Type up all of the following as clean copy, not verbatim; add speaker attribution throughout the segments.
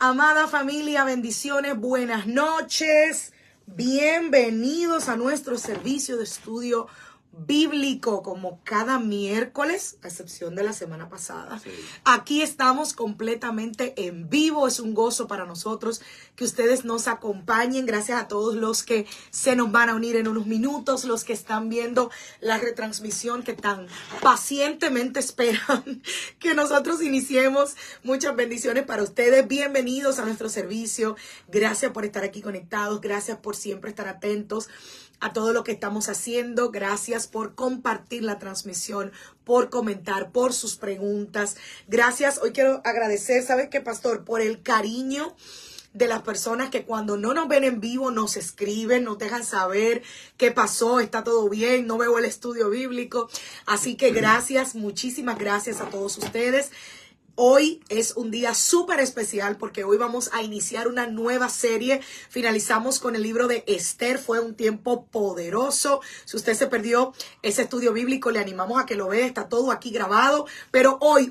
Speaker 1: Amada familia, bendiciones, buenas noches. Bienvenidos a nuestro servicio de estudio bíblico, como cada miércoles, a excepción de la semana pasada. Sí. Aquí estamos completamente en vivo. Es un gozo para nosotros que ustedes nos acompañen. Gracias a todos los que se nos van a unir en unos minutos, los que están viendo la retransmisión, que tan pacientemente esperan que nosotros iniciemos. Muchas bendiciones para ustedes. Bienvenidos a nuestro servicio. Gracias por estar aquí conectados. Gracias por siempre estar atentos a todo lo que estamos haciendo. Gracias por compartir la transmisión, por comentar, por sus preguntas. Gracias. Hoy quiero agradecer, ¿sabes qué, pastor? Por el cariño de las personas que cuando no nos ven en vivo nos escriben, nos dejan saber qué pasó, está todo bien, no veo el estudio bíblico. Así que gracias, muchísimas gracias a todos ustedes. Hoy es un día súper especial porque hoy vamos a iniciar una nueva serie. Finalizamos con el libro de Esther. Fue un tiempo poderoso. Si usted se perdió ese estudio bíblico, le animamos a que lo vea. Está todo aquí grabado. Pero hoy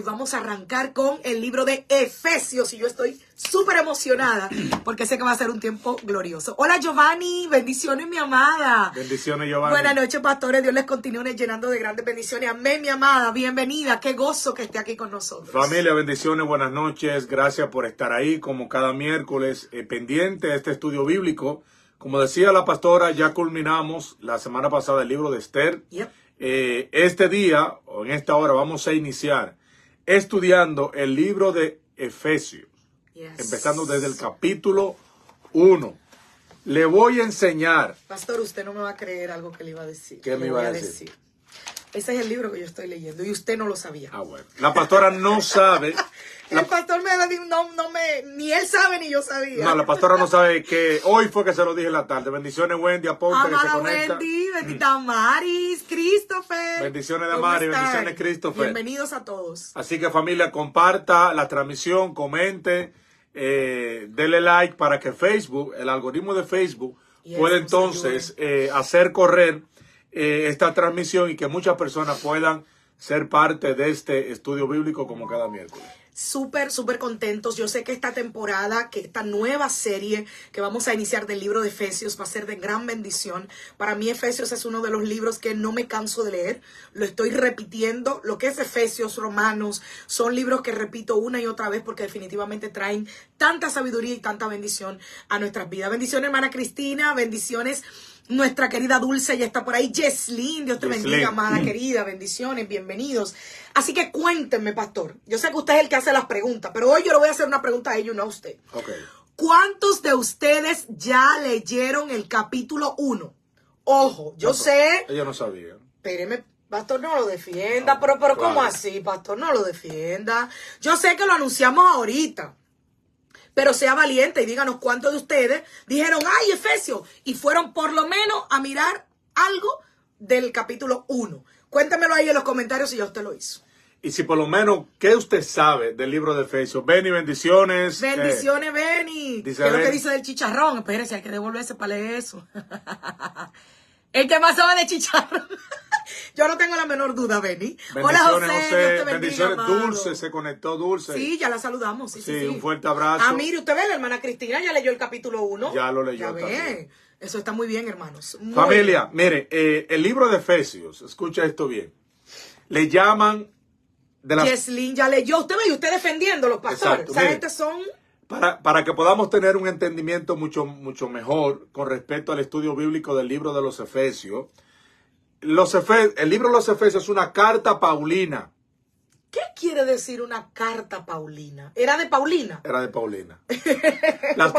Speaker 1: vamos a arrancar con el libro de Efesios. Y yo estoy súper emocionada porque sé que va a ser un tiempo glorioso. Hola, Giovanni. Bendiciones, mi amada.
Speaker 2: Bendiciones, Giovanni.
Speaker 1: Buenas noches, pastores. Dios les continúe llenando de grandes bendiciones. Amén, mi amada. Bienvenida. Qué gozo que esté aquí con nosotros.
Speaker 2: Familia, bendiciones, buenas noches. Gracias por estar ahí como cada miércoles pendiente de este estudio bíblico. Como decía la pastora, ya culminamos la semana pasada el libro de Esther.
Speaker 1: Yep.
Speaker 2: Este día, o en esta hora, vamos a iniciar estudiando el libro de Efesios. Yes. Empezando desde el capítulo 1. Le voy a enseñar.
Speaker 1: Pastor, usted no me va a creer algo que le iba a decir.
Speaker 2: ¿Qué me iba a decir?
Speaker 1: Ese es el libro que yo estoy leyendo y usted no lo sabía.
Speaker 2: Ah, bueno. La pastora no sabe.
Speaker 1: El pastor ni él sabe ni yo sabía.
Speaker 2: No, la pastora no sabe que hoy fue que se lo dije en la tarde. Bendiciones, Wendy, aponte que se conecta.
Speaker 1: Wendy, bendita Maris, Christopher.
Speaker 2: Bendiciones de Maris, bendiciones Christopher.
Speaker 1: Bienvenidos a todos.
Speaker 2: Así que, familia, comparta la transmisión, comente, dele like para que Facebook, el algoritmo de Facebook, pueda entonces hacer correr esta transmisión y que muchas personas puedan ser parte de este estudio bíblico como cada miércoles.
Speaker 1: Súper contentos. Yo sé que esta temporada, que esta nueva serie que vamos a iniciar del libro de Efesios va a ser de gran bendición. Para mí Efesios es uno de los libros que no me canso de leer. Lo estoy repitiendo. Lo que es Efesios, Romanos, son libros que repito una y otra vez porque definitivamente traen tanta sabiduría y tanta bendición a nuestras vidas. Bendiciones, hermana Cristina. Bendiciones, nuestra querida Dulce, ya está por ahí. Yeslin, Dios te bendiga, amada querida. Bendiciones, bienvenidos. Así que cuéntenme, pastor. Yo sé que usted es el que hace las preguntas, pero hoy yo le voy a hacer una pregunta a ellos, no a usted.
Speaker 2: Okay.
Speaker 1: ¿Cuántos de ustedes ya leyeron el capítulo 1? Ojo, yo sé.
Speaker 2: Ella no sabía.
Speaker 1: Espéreme, pastor, no lo defienda. Pero claro. ¿Cómo así, pastor? No lo defienda. Yo sé que lo anunciamos ahorita. Pero sea valiente y díganos cuántos de ustedes dijeron, ¡ay, Efesios! Y fueron por lo menos a mirar algo del capítulo 1. Cuéntemelo ahí en los comentarios si ya usted lo hizo.
Speaker 2: Y si por lo menos, ¿qué usted sabe del libro de Efesios? Benny, bendiciones.
Speaker 1: Bendiciones, Benny. ¿Qué es lo que dice del chicharrón? Espérese, hay que devolverse para leer eso. El que más sabe de chicharrón. Yo no tengo la menor duda, Benny. Hola, José. Dios te bendiga,
Speaker 2: bendiciones,
Speaker 1: amado.
Speaker 2: Dulce, se conectó Dulce.
Speaker 1: Sí, ya la saludamos. Sí.
Speaker 2: Un fuerte abrazo.
Speaker 1: Ah, mire, usted ve, la hermana Cristina ya leyó el capítulo 1.
Speaker 2: Ya lo leyó.
Speaker 1: Ya ve. Eso está muy bien, hermanos. Muy
Speaker 2: Familia,
Speaker 1: bien.
Speaker 2: mire, el libro de Efesios, escucha esto bien. Le llaman de las...
Speaker 1: Yeslin ya leyó. Usted ve, y usted defendiendo los pastores.
Speaker 2: Exacto,
Speaker 1: Esa
Speaker 2: mire,
Speaker 1: gente son...
Speaker 2: Para que podamos tener un entendimiento mucho mejor con respecto al estudio bíblico del libro de los Efesios, el libro de los Efesios es una carta paulina.
Speaker 1: ¿Qué quiere decir una carta paulina? ¿Era de Paulina?
Speaker 2: Era de Paulina.
Speaker 1: Las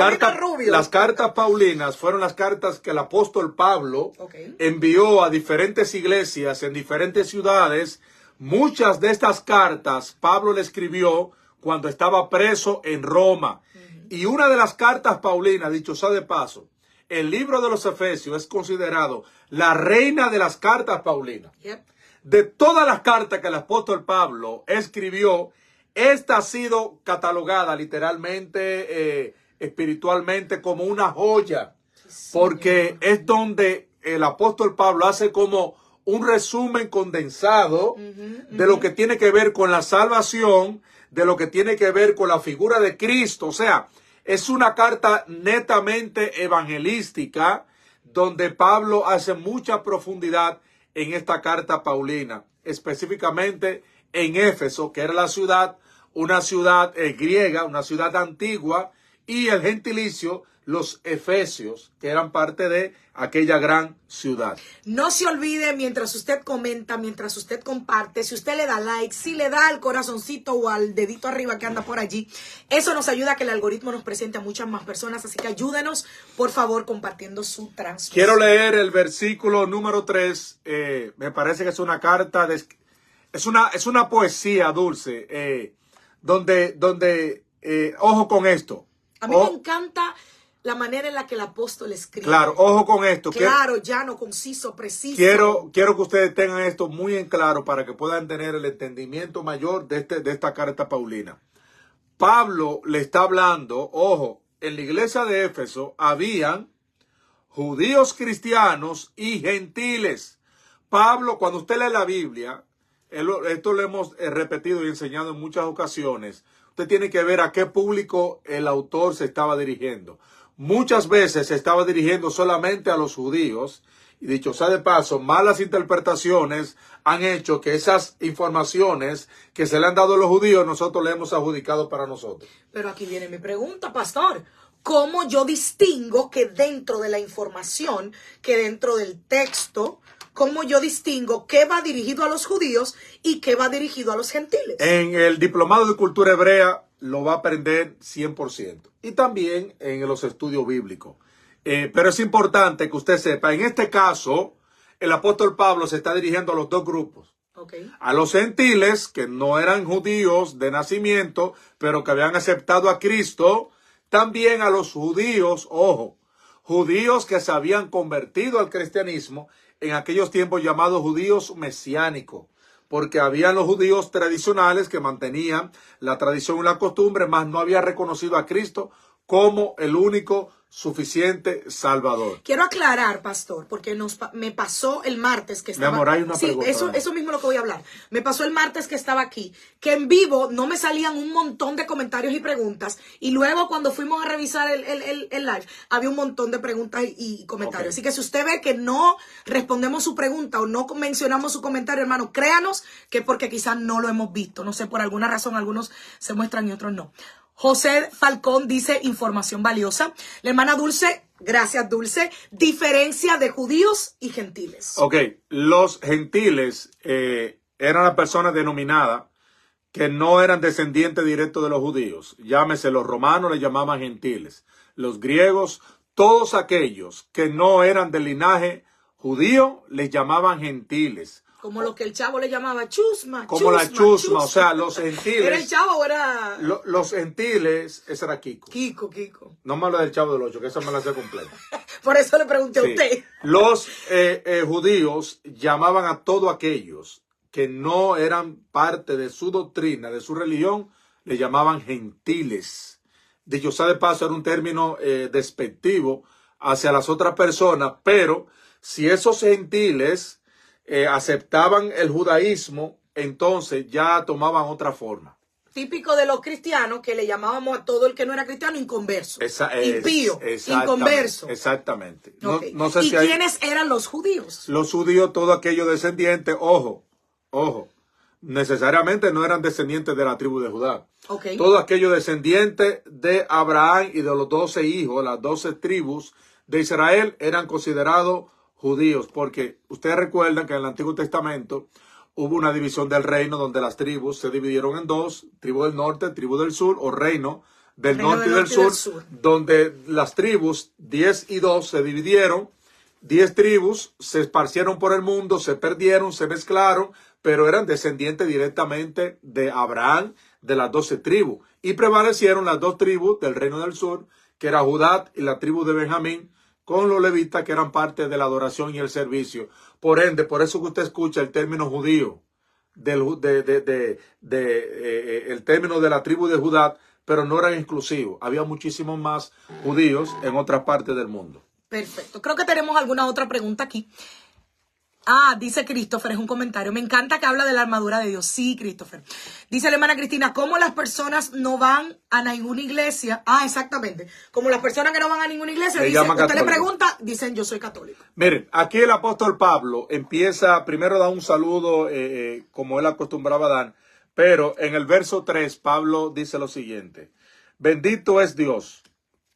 Speaker 2: cartas paulinas fueron las cartas que el apóstol Pablo envió a diferentes iglesias en diferentes ciudades. Muchas de estas cartas Pablo le escribió cuando estaba preso en Roma. Y una de las cartas paulinas, dicho sea de paso, el libro de los Efesios es considerado la reina de las cartas paulinas.
Speaker 1: Yep.
Speaker 2: De todas las cartas que el apóstol Pablo escribió, esta ha sido catalogada literalmente, espiritualmente, como una joya. Sí, porque es donde el apóstol Pablo hace como un resumen condensado de lo que tiene que ver con la salvación, de lo que tiene que ver con la figura de Cristo. O sea, es una carta netamente evangelística donde Pablo hace mucha profundidad en esta carta paulina, específicamente en Éfeso, que era la ciudad, una ciudad griega, una ciudad antigua, y el gentilicio, los efesios, que eran parte de aquella gran ciudad.
Speaker 1: No se olvide, mientras usted comenta, mientras usted comparte, si usted le da like, si le da al corazoncito o al dedito arriba que anda por allí, eso nos ayuda a que el algoritmo nos presente a muchas más personas, así que ayúdenos, por favor, compartiendo su transmisión.
Speaker 2: Quiero leer el versículo número 3, me parece que es una carta, es una poesía dulce, donde ojo con esto.
Speaker 1: A mí me encanta la manera en la que el apóstol escribe.
Speaker 2: Claro, ojo con esto.
Speaker 1: Claro, llano, conciso, preciso.
Speaker 2: Quiero que ustedes tengan esto muy en claro para que puedan tener el entendimiento mayor de esta carta paulina. Pablo le está hablando, ojo, en la iglesia de Éfeso habían judíos cristianos y gentiles. Pablo, cuando usted lee la Biblia, esto lo hemos repetido y enseñado en muchas ocasiones, usted tiene que ver a qué público el autor se estaba dirigiendo. Muchas veces se estaba dirigiendo solamente a los judíos, y dicho sea de paso, malas interpretaciones han hecho que esas informaciones que se le han dado a los judíos, nosotros le hemos adjudicado para nosotros.
Speaker 1: Pero aquí viene mi pregunta, pastor. ¿Cómo yo distingo que dentro de la información, que dentro del texto, cómo yo distingo qué va dirigido a los judíos y qué va dirigido a los gentiles?
Speaker 2: En el diplomado de cultura hebrea lo va a aprender 100%. Y también en los estudios bíblicos. Pero es importante que usted sepa, en este caso, el apóstol Pablo se está dirigiendo a los dos grupos.
Speaker 1: Okay.
Speaker 2: A los gentiles, que no eran judíos de nacimiento, pero que habían aceptado a Cristo. También a los judíos, ojo, judíos que se habían convertido al cristianismo en aquellos tiempos llamados judíos mesiánicos. Porque habían los judíos tradicionales que mantenían la tradición y la costumbre, mas no habían reconocido a Cristo como el único suficiente Salvador.
Speaker 1: Quiero aclarar, pastor, porque me pasó el martes que estaba...
Speaker 2: Mi amor, hay una pregunta.
Speaker 1: Eso mismo es lo que voy a hablar. Me pasó el martes que estaba aquí, que en vivo no me salían un montón de comentarios y preguntas, y luego cuando fuimos a revisar el live, había un montón de preguntas y comentarios.
Speaker 2: Okay.
Speaker 1: Así que si usted ve que no respondemos su pregunta o no mencionamos su comentario, hermano, créanos que es porque quizás no lo hemos visto. No sé, por alguna razón algunos se muestran y otros no. José Falcón dice información valiosa. La hermana Dulce, gracias Dulce, diferencia de judíos y gentiles.
Speaker 2: Ok, los gentiles eran las personas denominadas que no eran descendientes directos de los judíos. Llámese, los romanos les llamaban gentiles. Los griegos, todos aquellos que no eran del linaje judío les llamaban gentiles.
Speaker 1: Como lo que el chavo le llamaba chusma.
Speaker 2: Como la chusma, o sea, los gentiles.
Speaker 1: ¿Era el chavo o era...?
Speaker 2: Los gentiles, ese era Kiko.
Speaker 1: Kiko.
Speaker 2: No me hablo del Chavo del Ocho, que esa me la sé completa.
Speaker 1: Por eso le pregunté a usted.
Speaker 2: Los judíos llamaban a todos aquellos que no eran parte de su doctrina, de su religión, le llamaban gentiles. Dicho sea de paso, era un término despectivo hacia las otras personas, pero si esos gentiles aceptaban el judaísmo, entonces ya tomaban otra forma.
Speaker 1: Típico de los cristianos, que le llamábamos a todo el que no era cristiano inconverso. Impío, inconverso.
Speaker 2: Exactamente.
Speaker 1: Okay.
Speaker 2: No sé
Speaker 1: ¿Y
Speaker 2: si
Speaker 1: quiénes eran los judíos?
Speaker 2: Los judíos, todos aquellos descendientes, ojo, necesariamente no eran descendientes de la tribu de Judá.
Speaker 1: Okay.
Speaker 2: Todos aquellos descendientes de Abraham y de los 12 hijos, las 12 tribus de Israel, eran considerados judíos, porque ustedes recuerdan que en el Antiguo Testamento hubo una división del reino donde las tribus se dividieron en dos, tribu del norte, tribu del sur, o reino del norte y del sur, donde las tribus 10 y 2 se dividieron, 10 tribus se esparcieron por el mundo, se perdieron, se mezclaron, pero eran descendientes directamente de Abraham, de las 12 tribus, y prevalecieron las dos tribus del reino del sur, que era Judá y la tribu de Benjamín, con los levitas que eran parte de la adoración y el servicio. Por ende, por eso que usted escucha el término judío, el término de la tribu de Judá, pero no eran exclusivos. Había muchísimos más judíos en otras partes del mundo.
Speaker 1: Perfecto. Creo que tenemos alguna otra pregunta aquí. Ah, dice Christopher, es un comentario. Me encanta que habla de la armadura de Dios. Sí, Christopher. Dice la hermana Cristina, ¿cómo las personas no van a ninguna iglesia? Ah, exactamente. Como las personas que no van a ninguna iglesia, dicen, usted le pregunta, dicen, yo soy católico.
Speaker 2: Miren, aquí el apóstol Pablo empieza, primero da un saludo, como él acostumbraba a dar, pero en el verso 3, Pablo dice lo siguiente. Bendito es Dios,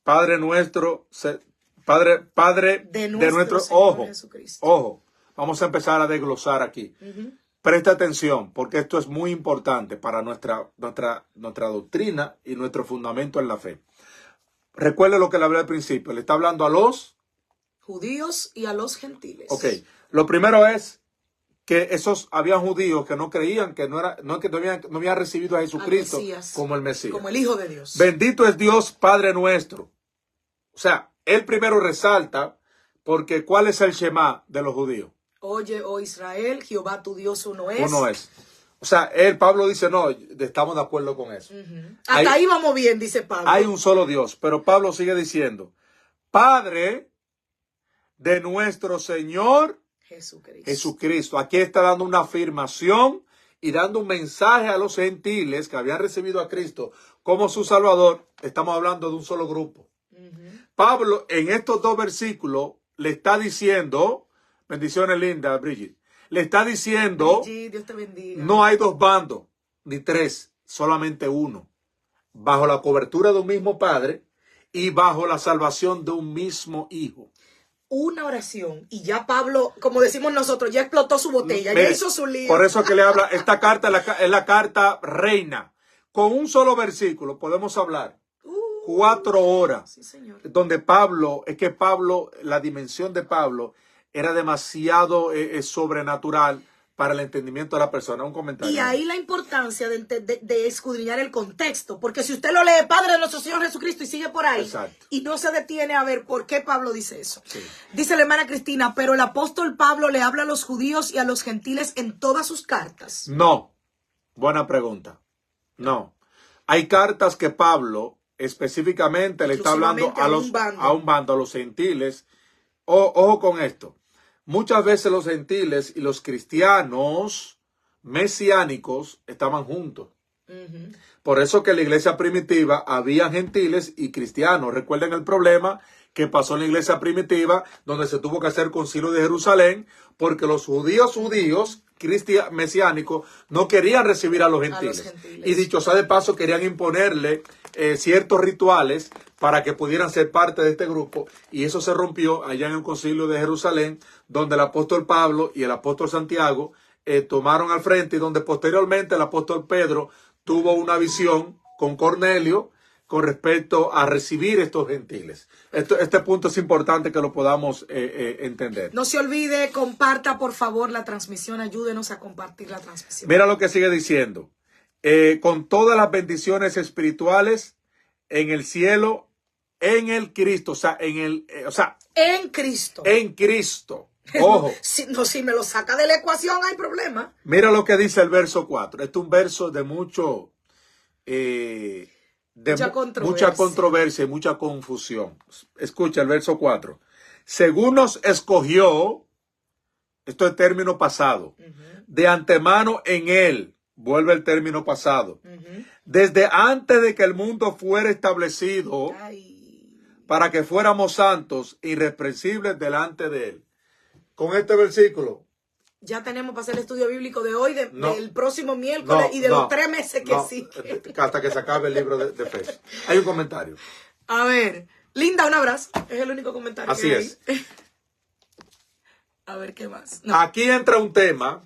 Speaker 2: Padre nuestro, Padre de nuestro, ojo. Vamos a empezar a desglosar aquí. Presta atención, porque esto es muy importante para nuestra doctrina y nuestro fundamento en la fe. Recuerde lo que le hablé al principio. Le está hablando a los
Speaker 1: judíos y a los gentiles.
Speaker 2: Ok. Lo primero es que habían judíos que no creían, que no habían recibido a Jesucristo como el Mesías.
Speaker 1: Como el Hijo de Dios.
Speaker 2: Bendito es Dios, Padre nuestro. O sea, él primero resalta, porque ¿cuál es el Shema de los judíos?
Speaker 1: Oye, oh Israel, Jehová tu Dios uno es.
Speaker 2: Uno es. O sea, Pablo dice, no, estamos de acuerdo con eso.
Speaker 1: Hasta ahí vamos bien, dice Pablo.
Speaker 2: Hay un solo Dios, pero Pablo sigue diciendo, Padre de nuestro Señor Jesucristo. Aquí está dando una afirmación y dando un mensaje a los gentiles que habían recibido a Cristo como su Salvador. Estamos hablando de un solo grupo. Pablo en estos dos versículos le está diciendo... Bendiciones lindas, Brigitte. Le está diciendo,
Speaker 1: Brigitte, Dios te bendiga.
Speaker 2: No hay dos bandos, ni tres, solamente uno. Bajo la cobertura de un mismo Padre y bajo la salvación de un mismo Hijo.
Speaker 1: Una oración y ya Pablo, como decimos nosotros, ya explotó su botella, ya hizo su lío.
Speaker 2: Por eso que le habla, esta carta es la carta reina. Con un solo versículo podemos hablar 4 horas.
Speaker 1: Sí, señor.
Speaker 2: Donde la dimensión de Pablo era demasiado sobrenatural para el entendimiento de la persona. Un comentario.
Speaker 1: Y ahí la importancia de escudriñar el contexto, porque si usted lo lee, Padre de nuestro Señor Jesucristo, y sigue por ahí,
Speaker 2: exacto,
Speaker 1: y no se detiene a ver por qué Pablo dice eso.
Speaker 2: Sí.
Speaker 1: Dice la hermana Cristina, pero el apóstol Pablo le habla a los judíos y a los gentiles en todas sus cartas.
Speaker 2: No. Buena pregunta. No. Hay cartas que Pablo específicamente le está hablando a un bando, a los gentiles. Ojo con esto. Muchas veces los gentiles y los cristianos mesiánicos estaban juntos. Por eso que en la iglesia primitiva había gentiles y cristianos. Recuerden el problema que pasó en la iglesia primitiva, donde se tuvo que hacer el concilio de Jerusalén, porque los judíos mesiánicos no querían recibir a los gentiles. Y dicho sea de paso, querían imponerle ciertos rituales para que pudieran ser parte de este grupo, y eso se rompió allá en el concilio de Jerusalén, donde el apóstol Pablo y el apóstol Santiago tomaron al frente, y donde posteriormente el apóstol Pedro tuvo una visión con Cornelio con respecto a recibir estos gentiles. Este punto es importante que lo podamos entender.
Speaker 1: No se olvide, comparta por favor la transmisión, ayúdenos a compartir la transmisión.
Speaker 2: Mira lo que sigue diciendo. Con todas las bendiciones espirituales en el cielo, en el Cristo,
Speaker 1: en Cristo.
Speaker 2: En Cristo. Ojo.
Speaker 1: Si me lo saca de la ecuación hay problema.
Speaker 2: Mira lo que dice el verso 4. Este es un verso de mucha controversia y mucha confusión. Escucha el verso 4. Según nos escogió, esto es término pasado, de antemano en él, vuelve el término pasado, desde antes de que el mundo fuera establecido, para que fuéramos santos, irreprensibles delante de él. Con este versículo
Speaker 1: ya tenemos para hacer el estudio bíblico de hoy, del próximo miércoles y de los 3 meses que siguen.
Speaker 2: Hasta que se acabe el libro de Efesios. Hay un comentario.
Speaker 1: A ver, Linda, un abrazo. Es el único comentario
Speaker 2: Así
Speaker 1: que
Speaker 2: es.
Speaker 1: hay. A ver, ¿qué más? No.
Speaker 2: Aquí entra un tema.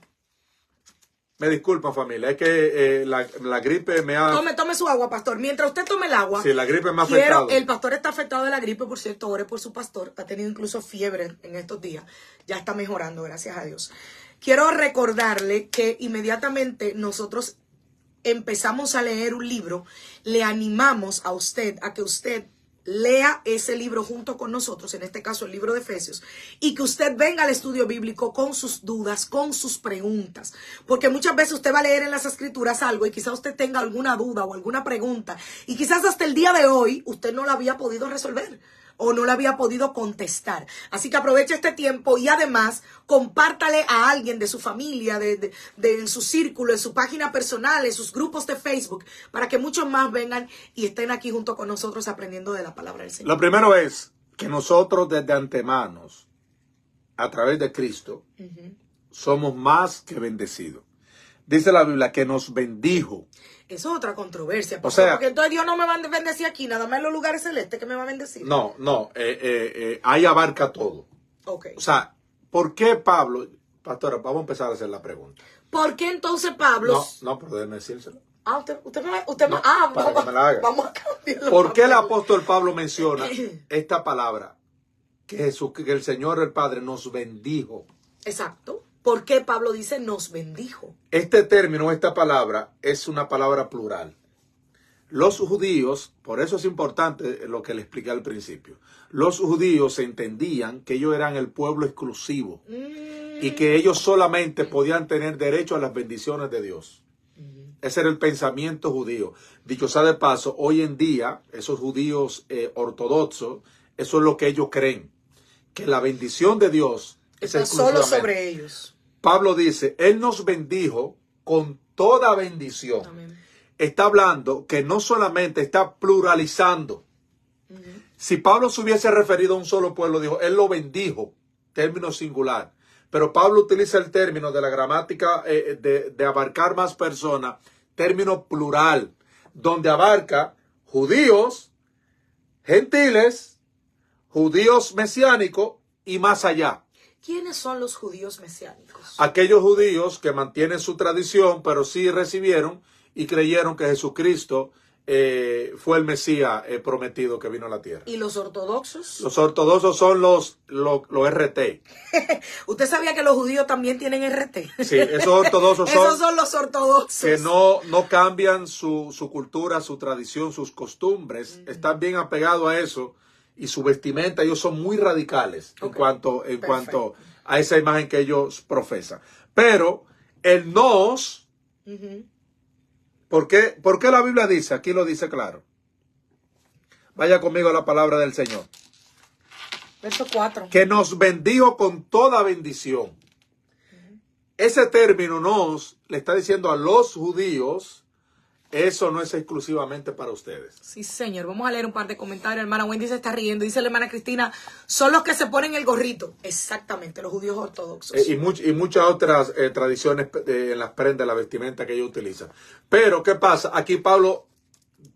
Speaker 2: Me disculpa, familia, es que la gripe me ha...
Speaker 1: Tome su agua, pastor. Mientras usted tome el agua...
Speaker 2: Sí, la gripe me ha afectado.
Speaker 1: El pastor está afectado de la gripe, por cierto, ore por su pastor. Ha tenido incluso fiebre en estos días. Ya está mejorando, gracias a Dios. Quiero recordarle que inmediatamente nosotros empezamos a leer un libro, le animamos a usted a que usted lea ese libro junto con nosotros, en este caso el libro de Efesios, y que usted venga al estudio bíblico con sus dudas, con sus preguntas, porque muchas veces usted va a leer en las escrituras algo y quizás usted tenga alguna duda o alguna pregunta, y quizás hasta el día de hoy usted no la había podido resolver, o no le había podido contestar. Así que aproveche este tiempo y además compártale a alguien de su familia, en su círculo, en su página personal, en sus grupos de Facebook, para que muchos más vengan y estén aquí junto con nosotros aprendiendo de la palabra del Señor.
Speaker 2: Lo primero es que nosotros desde antemano, a través de Cristo, somos más que bendecidos. Dice la Biblia que nos bendijo.
Speaker 1: Eso es otra controversia.
Speaker 2: O sea,
Speaker 1: porque entonces Dios no me va a bendecir aquí, nada más en los lugares celestes que me va a bendecir.
Speaker 2: No, ahí abarca todo.
Speaker 1: Okay.
Speaker 2: O sea, ¿por qué Pablo? Pastora, vamos a empezar a hacer la pregunta.
Speaker 1: ¿Por qué entonces Pablo?
Speaker 2: No, pero déjeme decírselo.
Speaker 1: Para
Speaker 2: que me la haga.
Speaker 1: Vamos a cambiarlo.
Speaker 2: ¿Por qué el apóstol Pablo menciona esta palabra? Que el Señor, el Padre, nos bendijo.
Speaker 1: Exacto. ¿Por qué Pablo dice nos bendijo?
Speaker 2: Este término, esta palabra, es una palabra plural. Los judíos, por eso es importante lo que le expliqué al principio, los judíos entendían que ellos eran el pueblo exclusivo y que ellos solamente podían tener derecho a las bendiciones de Dios. Ese era el pensamiento judío. Dicho sea de paso, hoy en día, esos judíos ortodoxos, eso es lo que ellos creen, que la bendición de Dios
Speaker 1: está solo sobre ellos.
Speaker 2: Pablo dice, Él nos bendijo con toda bendición.
Speaker 1: Amén.
Speaker 2: Está hablando que no solamente está pluralizando. Si Pablo se hubiese referido a un solo pueblo, dijo, Él lo bendijo, término singular. Pero Pablo utiliza el término de la gramática de abarcar más personas, término plural, donde abarca judíos, gentiles, judíos mesiánicos y más allá.
Speaker 1: ¿Quiénes son los judíos mesiánicos?
Speaker 2: Aquellos judíos que mantienen su tradición, pero sí recibieron y creyeron que Jesucristo fue el Mesías prometido que vino a la tierra.
Speaker 1: ¿Y los ortodoxos?
Speaker 2: Los ortodoxos son los RT.
Speaker 1: ¿Usted sabía que los judíos también tienen RT?
Speaker 2: Sí, esos ortodoxos
Speaker 1: Esos son los ortodoxos.
Speaker 2: Que no cambian su cultura, su tradición, sus costumbres. Están bien apegados a eso. Y su vestimenta, ellos son muy radicales en cuanto a esa imagen que ellos profesan. Pero el nos, ¿por qué la Biblia dice? Aquí lo dice claro. Vaya conmigo a la palabra del Señor.
Speaker 1: Verso 4.
Speaker 2: Que nos bendijo con toda bendición. Ese término nos le está diciendo a los judíos. Eso no es exclusivamente para ustedes.
Speaker 1: Sí, señor. Vamos a leer un par de comentarios. Hermana Wendy se está riendo. Dice la hermana Cristina, son los que se ponen el gorrito. Exactamente, los judíos ortodoxos.
Speaker 2: Y muchas otras tradiciones en las prendas, la vestimenta que ellos utilizan. Pero, ¿qué pasa? Aquí Pablo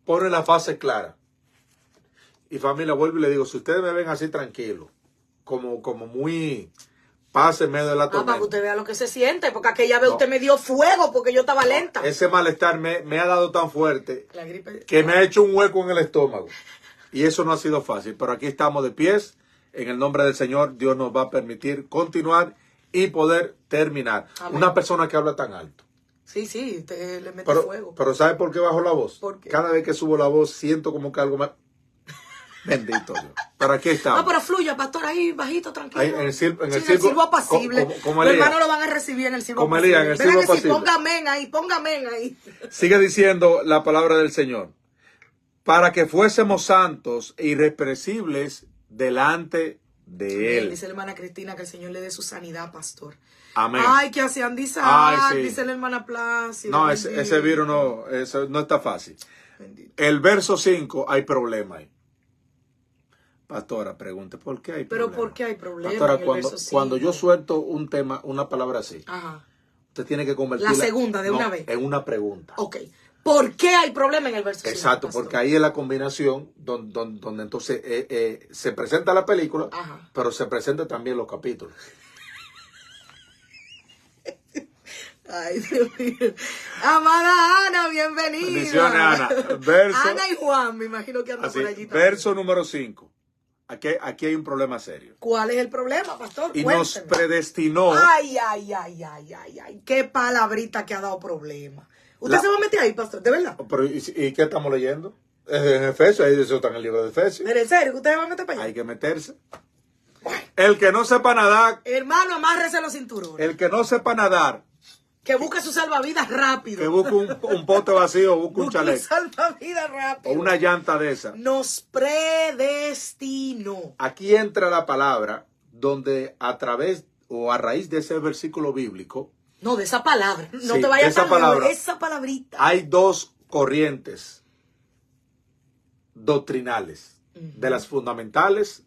Speaker 2: pone la fase clara. Y familia, vuelvo y le digo, si ustedes me ven así tranquilo, como muy... paz en medio de la tormenta.
Speaker 1: Para que usted vea lo que se siente, porque aquella vez usted me dio fuego porque yo estaba lenta.
Speaker 2: Ese malestar me ha dado tan fuerte
Speaker 1: la gripe,
Speaker 2: que me ha hecho un hueco en el estómago. Y eso no ha sido fácil. Pero aquí estamos de pies. En el nombre del Señor, Dios nos va a permitir continuar y poder terminar. Amén. Una persona que habla tan alto.
Speaker 1: Sí, usted le mete fuego.
Speaker 2: Pero ¿sabe por qué bajo la voz?
Speaker 1: ¿Por qué?
Speaker 2: Cada vez que subo la voz siento como que algo me... Bendito Dios. Pero aquí estamos.
Speaker 1: No, pero fluya, pastor, ahí bajito, tranquilo.
Speaker 2: Ahí, en el silbo
Speaker 1: apacible.
Speaker 2: Como
Speaker 1: los hermanos lo van a recibir en el silbo apacible.
Speaker 2: Elías, en el silbo apacible.
Speaker 1: Póngame ahí.
Speaker 2: Sigue diciendo la palabra del Señor. Para que fuésemos santos e irrepresibles delante de Él.
Speaker 1: Dice la hermana Cristina que el Señor le dé su sanidad, pastor.
Speaker 2: Amén.
Speaker 1: Ay, que hacían dice la hermana Plácida.
Speaker 2: No, ese virus no está fácil. Bendito. El verso 5 hay problema ahí. Pastora, pregunte, ¿por qué hay problema?
Speaker 1: ¿Pero por qué hay problema?
Speaker 2: Pastora, cuando yo suelto un tema, una palabra así, usted tiene que convertirla...
Speaker 1: La segunda, de una vez.
Speaker 2: En una pregunta.
Speaker 1: Ok. ¿Por qué hay problema en el verso 5?
Speaker 2: Exacto, porque ahí es la combinación donde entonces se presenta la película, pero se presentan también los capítulos.
Speaker 1: Ay, Dios mío. Amada Ana, bienvenida.
Speaker 2: Bendiciones, Ana.
Speaker 1: Ana y Juan, me imagino que andan por allí también.
Speaker 2: Verso número 5. Aquí hay un problema serio.
Speaker 1: ¿Cuál es el problema, pastor?
Speaker 2: Y cuénteme. Nos predestinó.
Speaker 1: Ay. Qué palabrita que ha dado problema. ¿Usted se va a meter ahí, pastor? ¿De verdad?
Speaker 2: Pero, ¿y qué estamos leyendo? En Efesios, ahí eso está en el libro de Efesios.
Speaker 1: ¿Pero en serio que usted se va a meter para allá?
Speaker 2: Hay que meterse. El que no sepa nadar.
Speaker 1: Hermano, amárrese los cinturones.
Speaker 2: El que no sepa nadar
Speaker 1: Que busque su salvavidas rápido.
Speaker 2: Que busque un pote vacío, busque un chaleco.
Speaker 1: Salvavidas rápido.
Speaker 2: O una llanta de esa.
Speaker 1: Nos predestinó.
Speaker 2: Aquí entra la palabra donde a través o a raíz de ese versículo bíblico.
Speaker 1: No, de esa palabra. No
Speaker 2: sí,
Speaker 1: te vayas
Speaker 2: esa
Speaker 1: tan
Speaker 2: palabra,
Speaker 1: lejos. Esa palabrita.
Speaker 2: Hay dos corrientes doctrinales de las fundamentales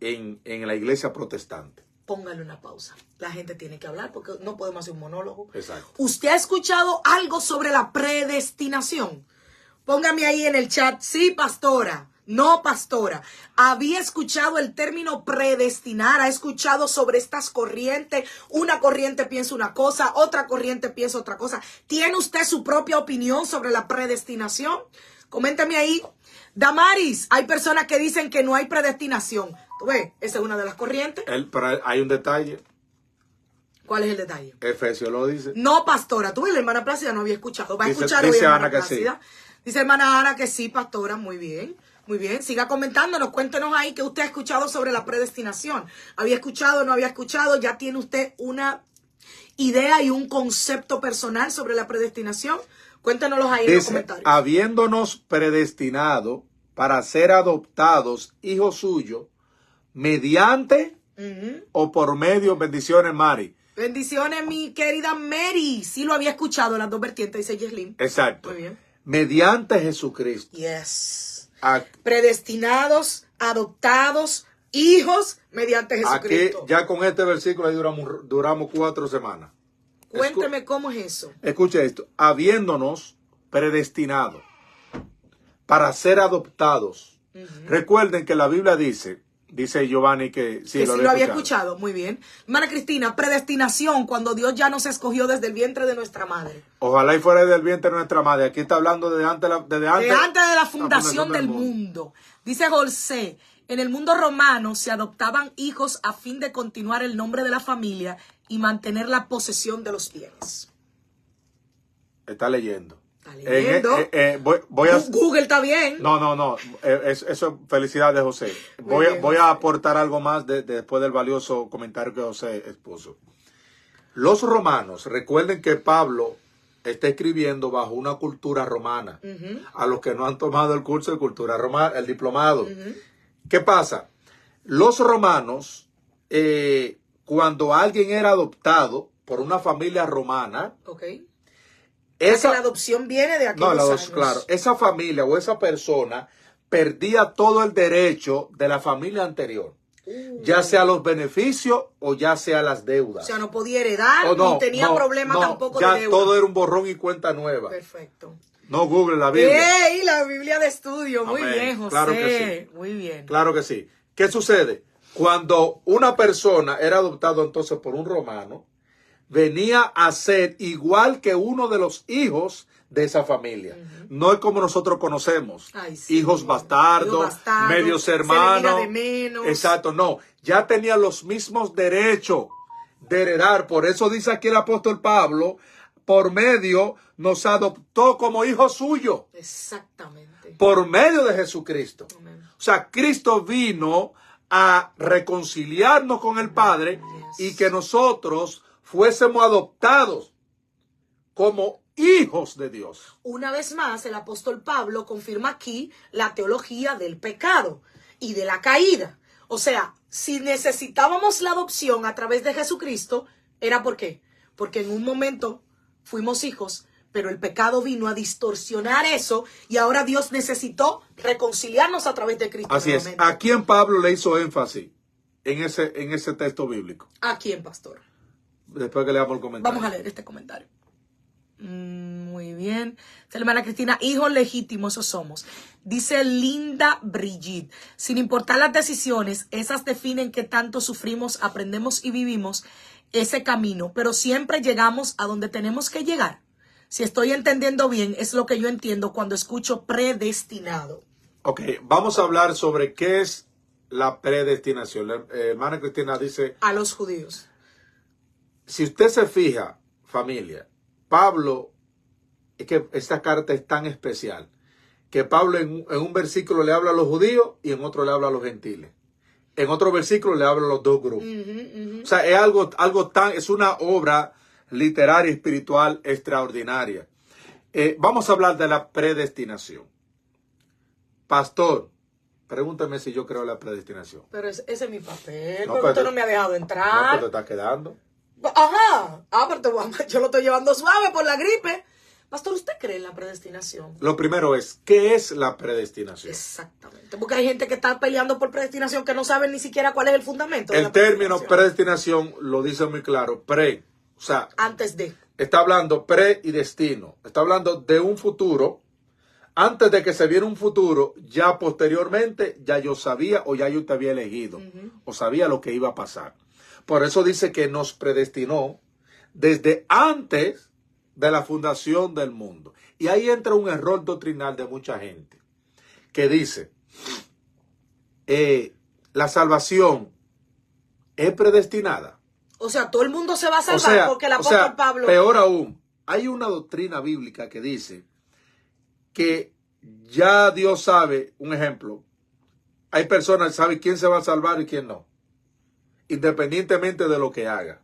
Speaker 2: en la iglesia protestante.
Speaker 1: Póngale una pausa. La gente tiene que hablar porque no podemos hacer un monólogo.
Speaker 2: Exacto.
Speaker 1: ¿Usted ha escuchado algo sobre la predestinación? Póngame ahí en el chat. Sí, pastora. No, pastora. Había escuchado el término predestinar. Ha escuchado sobre estas corrientes. Una corriente piensa una cosa, otra corriente piensa otra cosa. ¿Tiene usted su propia opinión sobre la predestinación? Coméntame ahí. Damaris, hay personas que dicen que no hay predestinación. ¿Tú ves? Esa es una de las corrientes.
Speaker 2: Pero hay un detalle.
Speaker 1: ¿Cuál es el detalle?
Speaker 2: Efesios lo dice.
Speaker 1: No, pastora. Tú ves, la hermana Plácida no había escuchado. Va a escuchar
Speaker 2: dice
Speaker 1: hoy, hermana
Speaker 2: Ana que
Speaker 1: Plácida.
Speaker 2: sí.
Speaker 1: Dice hermana Ana que sí, pastora. Muy bien. Muy bien. Siga comentándonos. Cuéntenos ahí qué usted ha escuchado sobre la predestinación. ¿Había escuchado, no había escuchado? ¿Ya tiene usted una idea y un concepto personal sobre la predestinación? Cuéntenoslos ahí en los comentarios.
Speaker 2: Habiéndonos predestinado para ser adoptados hijos suyos mediante o por medio, bendiciones, Mari.
Speaker 1: Bendiciones, mi querida Mary. Sí lo había escuchado, las dos vertientes, dice Yeslin.
Speaker 2: Exacto.
Speaker 1: Muy bien.
Speaker 2: Mediante Jesucristo.
Speaker 1: Yes. Predestinados, adoptados, hijos, mediante Jesucristo.
Speaker 2: Aquí, ya con este versículo, ahí duramos 4 semanas.
Speaker 1: Cuénteme cómo es eso.
Speaker 2: Escuche esto. Habiéndonos predestinado para ser adoptados. Recuerden que la Biblia dice Giovanni que sí,
Speaker 1: lo había escuchado. Muy bien. Hermana Cristina, predestinación, cuando Dios ya nos escogió desde el vientre de nuestra madre.
Speaker 2: Ojalá y fuera del vientre de nuestra madre. Aquí está hablando desde antes de
Speaker 1: la fundación del mundo. Dice José, en el mundo romano se adoptaban hijos a fin de continuar el nombre de la familia y mantener la posesión de los bienes.
Speaker 2: Está leyendo.
Speaker 1: Voy a... Google está bien.
Speaker 2: No. Eso, felicidades, José. Voy a aportar algo más después del valioso comentario que José expuso. Los romanos, recuerden que Pablo está escribiendo bajo una cultura romana. A los que no han tomado el curso de cultura romana, el diplomado. ¿Qué pasa? Los romanos, cuando alguien era adoptado por una familia romana,
Speaker 1: la adopción viene de aquellos años.
Speaker 2: Claro, esa familia o esa persona perdía todo el derecho de la familia anterior, ya sea los beneficios o ya sea las deudas.
Speaker 1: O sea, no podía heredar, ni tenía problema tampoco de deuda.
Speaker 2: Ya todo era un borrón y cuenta nueva.
Speaker 1: Perfecto.
Speaker 2: No Google la Biblia.
Speaker 1: ¡Ey! La Biblia de estudio. Muy bien, José.
Speaker 2: Claro que sí.
Speaker 1: Muy bien.
Speaker 2: Claro que sí. ¿Qué sucede? Cuando una persona era adoptada entonces por un romano, venía a ser igual que uno de los hijos de esa familia. No es como nosotros conocemos. Hijos bastardos, medios hermanos.
Speaker 1: De menos.
Speaker 2: Exacto, no. Ya tenía los mismos derechos de heredar. Por eso dice aquí el apóstol Pablo, por medio nos adoptó como hijo suyo.
Speaker 1: Exactamente.
Speaker 2: Por medio de Jesucristo.
Speaker 1: Amén.
Speaker 2: O sea, Cristo vino a reconciliarnos con el Padre y que nosotros fuésemos adoptados como hijos de Dios.
Speaker 1: Una vez más, el apóstol Pablo confirma aquí la teología del pecado y de la caída. O sea, si necesitábamos la adopción a través de Jesucristo, ¿era por qué? Porque en un momento fuimos hijos, pero el pecado vino a distorsionar eso y ahora Dios necesitó reconciliarnos a través de Cristo.
Speaker 2: Así nuevamente. Es. ¿A quién Pablo le hizo énfasis en ese texto bíblico?
Speaker 1: ¿A quién, pastor?
Speaker 2: Después que leamos el comentario.
Speaker 1: Vamos a leer este comentario. Muy bien. Dice la hermana Cristina, hijos legítimos somos. Dice Linda Brigitte, sin importar las decisiones, esas definen qué tanto sufrimos, aprendemos y vivimos ese camino, pero siempre llegamos a donde tenemos que llegar. Si estoy entendiendo bien, es lo que yo entiendo cuando escucho predestinado.
Speaker 2: Ok, vamos a hablar sobre qué es la predestinación. La hermana Cristina dice...
Speaker 1: A los judíos.
Speaker 2: Si usted se fija, familia, Pablo, es que esta carta es tan especial, que Pablo en un versículo le habla a los judíos y en otro le habla a los gentiles. En otro versículo le habla a los dos grupos. O sea, es algo tan, es una obra literaria y espiritual extraordinaria. Vamos a hablar de la predestinación. Pastor, pregúntame si yo creo en la predestinación.
Speaker 1: Pero ese es mi papel,
Speaker 2: No,
Speaker 1: pero usted no me ha dejado entrar.
Speaker 2: No, pero te está quedando.
Speaker 1: Ajá. Pero yo lo estoy llevando suave por la gripe. Pastor, ¿usted cree en la predestinación?
Speaker 2: Lo primero es, ¿qué es la predestinación?
Speaker 1: Exactamente. Porque hay gente que está peleando por predestinación que no sabe ni siquiera cuál es el fundamento.
Speaker 2: El término predestinación lo dice muy claro. O sea,
Speaker 1: antes de.
Speaker 2: Está hablando pre y destino. Está hablando de un futuro. Antes de que se viera un futuro, ya posteriormente, ya yo sabía o ya yo te había elegido. O sabía lo que iba a pasar. Por eso dice que nos predestinó desde antes de la fundación del mundo. Y ahí entra un error doctrinal de mucha gente que dice, la salvación es predestinada.
Speaker 1: O sea, todo el mundo se va a salvar porque el apóstol Pablo...
Speaker 2: Peor aún, hay una doctrina bíblica que dice que ya Dios sabe, un ejemplo, hay personas que saben quién se va a salvar y quién no, independientemente de lo que haga.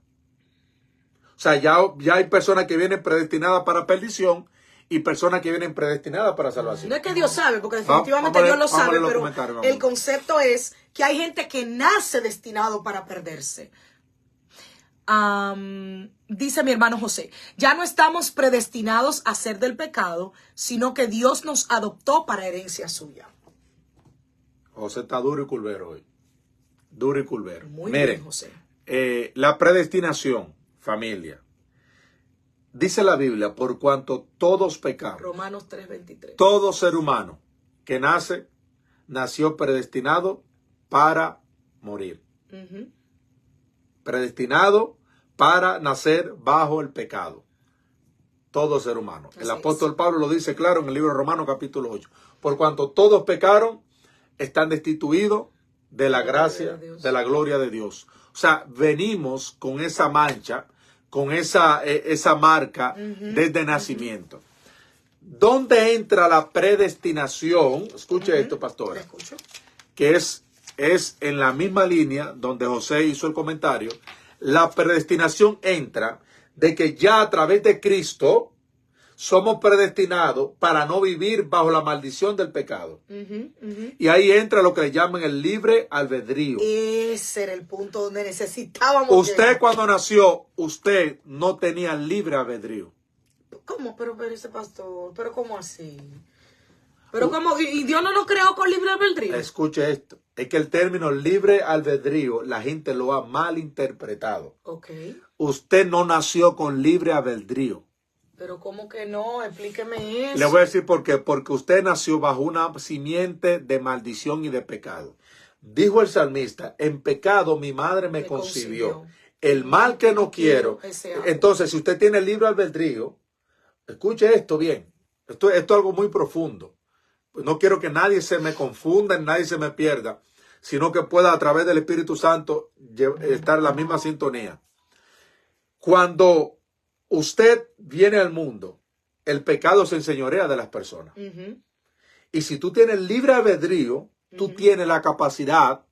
Speaker 2: O sea, ya hay personas que vienen predestinadas para perdición y personas que vienen predestinadas para salvación.
Speaker 1: No es que Dios sabe, porque definitivamente Dios lo sabe, pero el concepto es que hay gente que nace destinado para perderse. Dice mi hermano José, ya no estamos predestinados a ser del pecado, sino que Dios nos adoptó para herencia suya.
Speaker 2: José está duro y culvero hoy. Duro y culvero.
Speaker 1: Muy bien, José.
Speaker 2: La predestinación, familia. Dice la Biblia, por cuanto todos pecaron.
Speaker 1: Romanos 3:23.
Speaker 2: Todo ser humano que nació predestinado para morir. Predestinado para nacer bajo el pecado. Todo ser humano. El apóstol Pablo lo dice claro en el libro de Romanos capítulo 8. Por cuanto todos pecaron, están destituidos de la gracia, de la gloria de Dios. O sea, venimos con esa mancha, con esa marca desde nacimiento. ¿Dónde entra la predestinación? Escuche esto, pastora.
Speaker 1: Escucho.
Speaker 2: Que es en la misma línea donde José hizo el comentario. La predestinación entra de que ya a través de Cristo somos predestinados para no vivir bajo la maldición del pecado. Y ahí entra lo que le llaman el libre albedrío.
Speaker 1: Ese era el punto donde necesitábamos
Speaker 2: Usted
Speaker 1: llegar.
Speaker 2: Cuando nació, usted no tenía libre albedrío.
Speaker 1: ¿Cómo? Pero ese pastor, ¿pero cómo así? ¿Pero cómo? ¿Y Dios no nos creó con libre albedrío?
Speaker 2: Escuche esto. Es que el término libre albedrío, la gente lo ha mal interpretado.
Speaker 1: Okay.
Speaker 2: Usted no nació con libre albedrío.
Speaker 1: Pero ¿cómo que no? Explíqueme eso.
Speaker 2: Le voy a decir por qué. Porque usted nació bajo una simiente de maldición y de pecado. Dijo el salmista, en pecado mi madre me concibió. El mal que no quiero. Entonces, si usted tiene libre albedrío, escuche esto bien. Esto es algo muy profundo. No quiero que nadie se me confunda, nadie se me pierda, sino que pueda a través del Espíritu Santo estar en la misma sintonía. Cuando usted viene al mundo, el pecado se enseñorea de las personas. Y si tú tienes libre albedrío, tú tienes la capacidad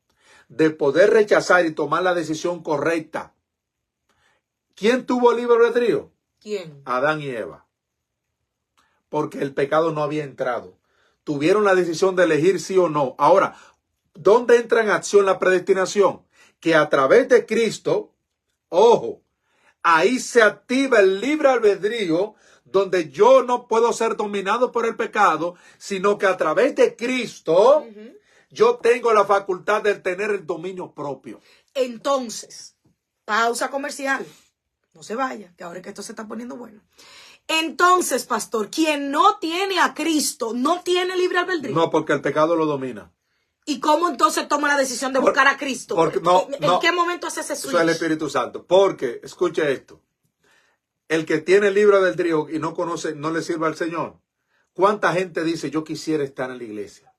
Speaker 2: de poder rechazar y tomar la decisión correcta. ¿Quién tuvo libre albedrío?
Speaker 1: ¿Quién?
Speaker 2: Adán y Eva. Porque el pecado no había entrado. Tuvieron la decisión de elegir sí o no. Ahora, ¿dónde entra en acción la predestinación? Que a través de Cristo, ojo, ahí se activa el libre albedrío, donde yo no puedo ser dominado por el pecado, sino que a través de Cristo, yo tengo la facultad de tener el dominio propio.
Speaker 1: Entonces, pausa comercial. No se vaya, que ahora es que esto se está poniendo bueno. Entonces, pastor, quien no tiene a Cristo, no tiene libre albedrío.
Speaker 2: No, porque el pecado lo domina.
Speaker 1: ¿Y cómo entonces toma la decisión de buscar a Cristo? ¿En qué momento hace ese switch?
Speaker 2: Eso es el Espíritu Santo. Porque, escuche esto, el que tiene libre albedrío y no conoce, no le sirve al Señor. ¿Cuánta gente dice, yo quisiera estar en la iglesia?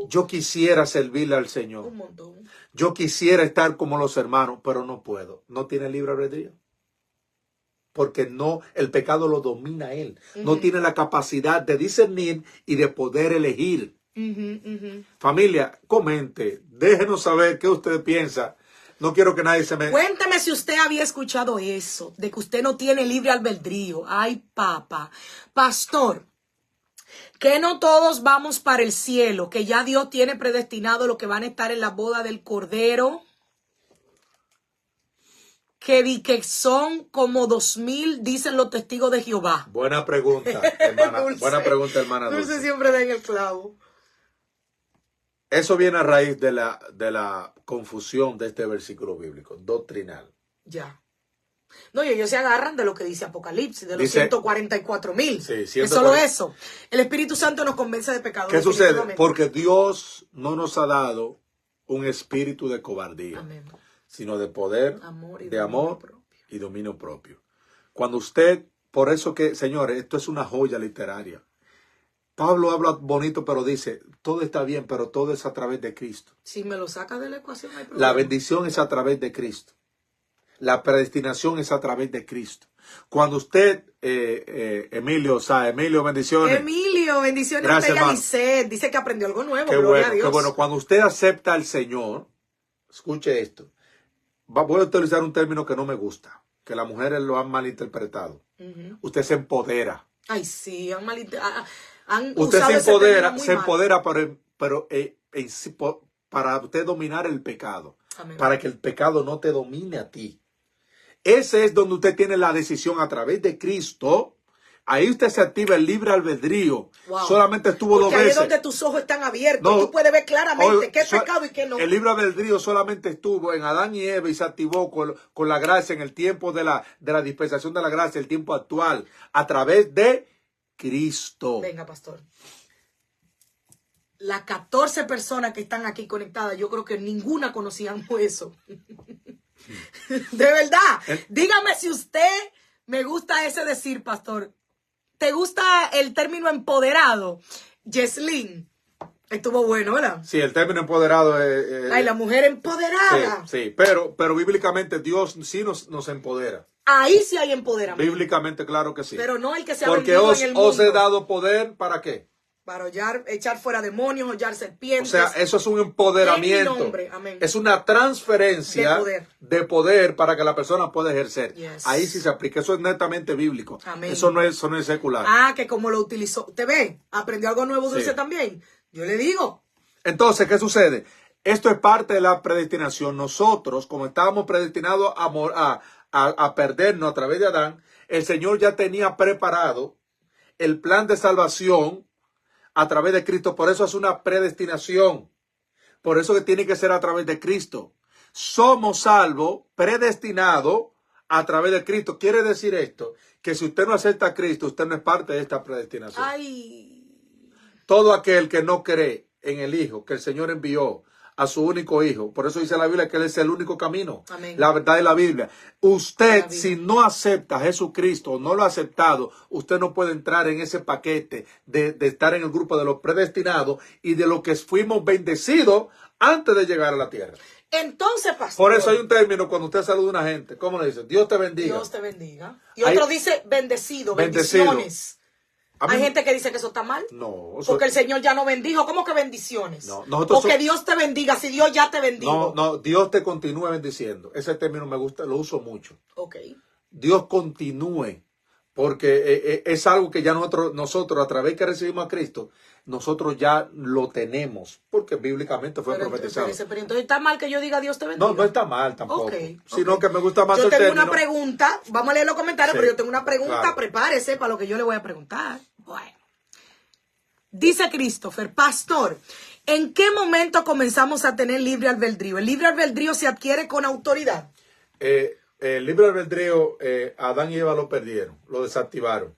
Speaker 2: Yo quisiera servirle al Señor.
Speaker 1: Un montón.
Speaker 2: Yo quisiera estar como los hermanos, pero no puedo. No tiene libre albedrío. Porque no, el pecado lo domina a él. No tiene la capacidad de discernir y de poder elegir. Familia, comente, déjenos saber qué usted piensa no quiero que nadie se me...
Speaker 1: Cuéntame si usted había escuchado eso, de que usted no tiene libre albedrío. Ay, papá. Pastor, que no todos vamos para el cielo, que ya Dios tiene predestinado los que van a estar en la boda del Cordero. Que son como 2000, dicen los testigos de Jehová.
Speaker 2: Buena pregunta, hermana. Buena pregunta, hermana Dulce.
Speaker 1: Dulce siempre da en el clavo.
Speaker 2: Eso viene a raíz de la confusión de este versículo bíblico, doctrinal.
Speaker 1: Ya. No, y ellos se agarran de lo que dice Apocalipsis, de los 144,000.
Speaker 2: Sí,
Speaker 1: es solo eso. El Espíritu Santo nos convence de pecado.
Speaker 2: ¿Qué sucede? Porque Dios no nos ha dado un espíritu de cobardía.
Speaker 1: Amén.
Speaker 2: Sino de poder,
Speaker 1: amor
Speaker 2: y dominio propio. Cuando usted, por eso que, señores, esto es una joya literaria. Pablo habla bonito, pero dice, todo está bien, pero todo es a través de Cristo.
Speaker 1: Si me lo saca de la ecuación, no hay problema.
Speaker 2: La bendición es a través de Cristo. La predestinación es a través de Cristo. Cuando usted, Emilio, bendiciones.
Speaker 1: Emilio, bendiciones.
Speaker 2: Gracias, hermano.
Speaker 1: Dice que aprendió algo nuevo,
Speaker 2: qué
Speaker 1: gloria
Speaker 2: bueno,
Speaker 1: a Dios.
Speaker 2: Qué bueno, cuando usted acepta al Señor, escuche esto. Voy a utilizar un término que no me gusta, que las mujeres lo han malinterpretado. Usted se empodera.
Speaker 1: Ay, sí, han
Speaker 2: usted
Speaker 1: usado
Speaker 2: se empodera, pero para usted dominar el pecado.
Speaker 1: Amén.
Speaker 2: Para que el pecado no te domine a ti. Ese es donde usted tiene la decisión a través de Cristo. Ahí usted se activa el libre albedrío.
Speaker 1: Wow.
Speaker 2: Solamente estuvo
Speaker 1: porque
Speaker 2: 2 veces.
Speaker 1: Ahí es donde tus ojos están abiertos.
Speaker 2: No,
Speaker 1: tú puedes ver claramente qué es pecado y qué no.
Speaker 2: El libre albedrío solamente estuvo en Adán y Eva y se activó con la gracia en el tiempo de la dispensación de la gracia, el tiempo actual, a través de Cristo.
Speaker 1: Venga, pastor. Las 14 personas que están aquí conectadas, yo creo que ninguna conocíamos eso. De verdad. Dígame si usted me gusta ese decir, pastor. ¿Te gusta el término empoderado? Yeslin. Estuvo bueno, ¿verdad?
Speaker 2: Sí, el término empoderado es...
Speaker 1: Ay, la mujer empoderada.
Speaker 2: Sí, pero bíblicamente Dios sí nos empodera.
Speaker 1: Ahí sí hay empoderamiento.
Speaker 2: Bíblicamente, claro que sí.
Speaker 1: Pero no el que se ha
Speaker 2: porque
Speaker 1: vendido en el mundo.
Speaker 2: os he dado poder, ¿para qué?
Speaker 1: Para echar fuera demonios, hollar serpientes.
Speaker 2: O sea, eso es un empoderamiento.
Speaker 1: En mi nombre. Amén.
Speaker 2: Es una transferencia de poder para que la persona pueda ejercer.
Speaker 1: Yes.
Speaker 2: Ahí sí se aplica. Eso es netamente bíblico.
Speaker 1: Amén.
Speaker 2: Eso no es secular.
Speaker 1: Ah, que como lo utilizó. ¿Te ve? ¿Aprendió algo nuevo, Dulce, también? Yo le digo.
Speaker 2: Entonces, ¿qué sucede? Esto es parte de la predestinación. Nosotros, como estábamos predestinados a perdernos a través de Adán, el Señor ya tenía preparado el plan de salvación a través de Cristo. Por eso es una predestinación. Por eso que tiene que ser a través de Cristo. Somos salvos, predestinados a través de Cristo. Quiere decir esto, que si usted no acepta a Cristo, usted no es parte de esta predestinación.
Speaker 1: Ay.
Speaker 2: Todo aquel que no cree en el Hijo que el Señor envió a su único Hijo. Por eso dice la Biblia que Él es el único camino.
Speaker 1: Amén.
Speaker 2: La verdad de la Biblia. Usted, si no acepta a Jesucristo, no lo ha aceptado, usted no puede entrar en ese paquete de estar en el grupo de los predestinados y de los que fuimos bendecidos antes de llegar a la tierra.
Speaker 1: Entonces, pastor.
Speaker 2: Por eso hay un término cuando usted saluda a una gente. ¿Cómo le dice? Dios te bendiga.
Speaker 1: Dios te bendiga. Y otro dice bendecido, bendiciones. Hay gente que dice que eso está mal.
Speaker 2: No.
Speaker 1: Porque el Señor ya no bendijo. ¿Cómo que bendiciones?
Speaker 2: No.
Speaker 1: Porque Dios te bendiga si Dios ya te bendijo.
Speaker 2: No, Dios te continúe bendiciendo. Ese término me gusta, lo uso mucho.
Speaker 1: Ok.
Speaker 2: Dios continúe. Porque es algo que ya nosotros a través que recibimos a Cristo, nosotros ya lo tenemos. Porque bíblicamente fue profetizado.
Speaker 1: Pero entonces está mal que yo diga Dios te bendiga.
Speaker 2: No está mal tampoco.
Speaker 1: Okay.
Speaker 2: Sino que me gusta más
Speaker 1: el
Speaker 2: término.
Speaker 1: Yo tengo una pregunta. Vamos a leer los comentarios,
Speaker 2: Sí,
Speaker 1: pero yo tengo una pregunta.
Speaker 2: claro.
Speaker 1: Prepárese para lo que yo le voy a preguntar. Bueno. Dice Christopher, pastor, ¿en qué momento comenzamos a tener libre albedrío? ¿El libre albedrío se adquiere con autoridad?
Speaker 2: El libre albedrío, Adán y Eva lo perdieron, lo desactivaron.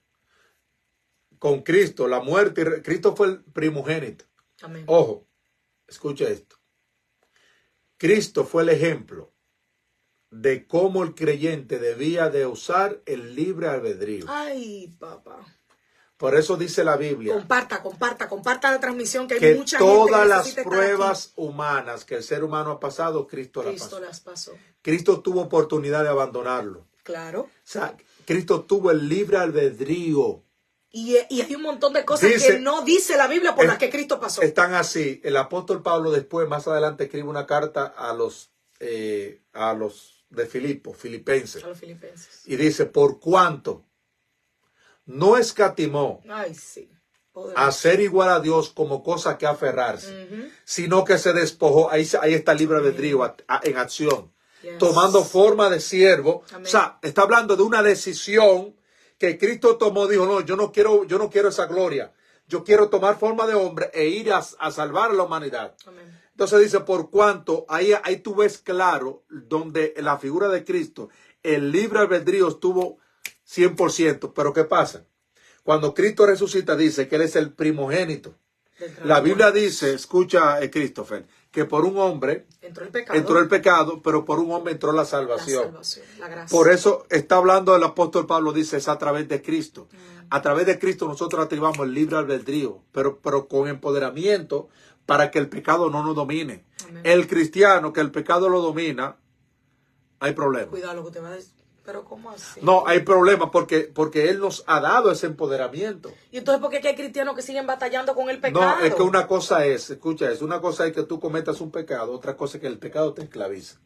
Speaker 2: Con Cristo, la muerte, Cristo fue el primogénito.
Speaker 1: Amén.
Speaker 2: Ojo, escucha esto. Cristo fue el ejemplo de cómo el creyente debía de usar el libre albedrío.
Speaker 1: Ay, papá.
Speaker 2: Por eso dice la Biblia.
Speaker 1: Comparta la transmisión, que hay
Speaker 2: que
Speaker 1: mucha gente que
Speaker 2: todas las
Speaker 1: necesita
Speaker 2: pruebas humanas que el ser humano ha pasado, Cristo
Speaker 1: las pasó.
Speaker 2: Cristo tuvo oportunidad de abandonarlo.
Speaker 1: Claro.
Speaker 2: O sea, Cristo tuvo el libre albedrío.
Speaker 1: Y hay un montón de cosas que no dice la Biblia por las que Cristo pasó.
Speaker 2: Están así. El apóstol Pablo después, más adelante, escribe una carta a los a los de Filipenses.
Speaker 1: A los filipenses.
Speaker 2: Y dice, por cuanto no escatimó
Speaker 1: Ay, sí.
Speaker 2: a ser igual a Dios como cosa que aferrarse, sino que se despojó, ahí está el libre albedrío en acción, tomando forma de siervo. Amén. O sea, está hablando de una decisión que Cristo tomó. Dijo, no, yo no quiero esa gloria, yo quiero tomar forma de hombre e ir a salvar a la humanidad. Amén. Entonces dice, por cuanto, ahí tú ves claro donde en la figura de Cristo el libre albedrío estuvo 100%. Pero ¿qué pasa? Cuando Cristo resucita, dice que Él es el primogénito. La Biblia dice, escucha, Christopher, que por un hombre entró el pecado, pero por un hombre entró la salvación.
Speaker 1: La gracia.
Speaker 2: Por eso está hablando el apóstol Pablo, dice, es a través de Cristo. A través de Cristo nosotros activamos el libre albedrío, pero con empoderamiento para que el pecado no nos domine. Amén. El cristiano que el pecado lo domina, hay problema.
Speaker 1: Cuidado lo que te va a decir. ¿Pero cómo así?
Speaker 2: No, hay problemas porque Él nos ha dado ese empoderamiento.
Speaker 1: ¿Y entonces por qué hay cristianos que siguen batallando con el pecado?
Speaker 2: No, es que una cosa es, escucha eso, una cosa es que tú cometas un pecado, otra cosa es que el pecado te esclaviza.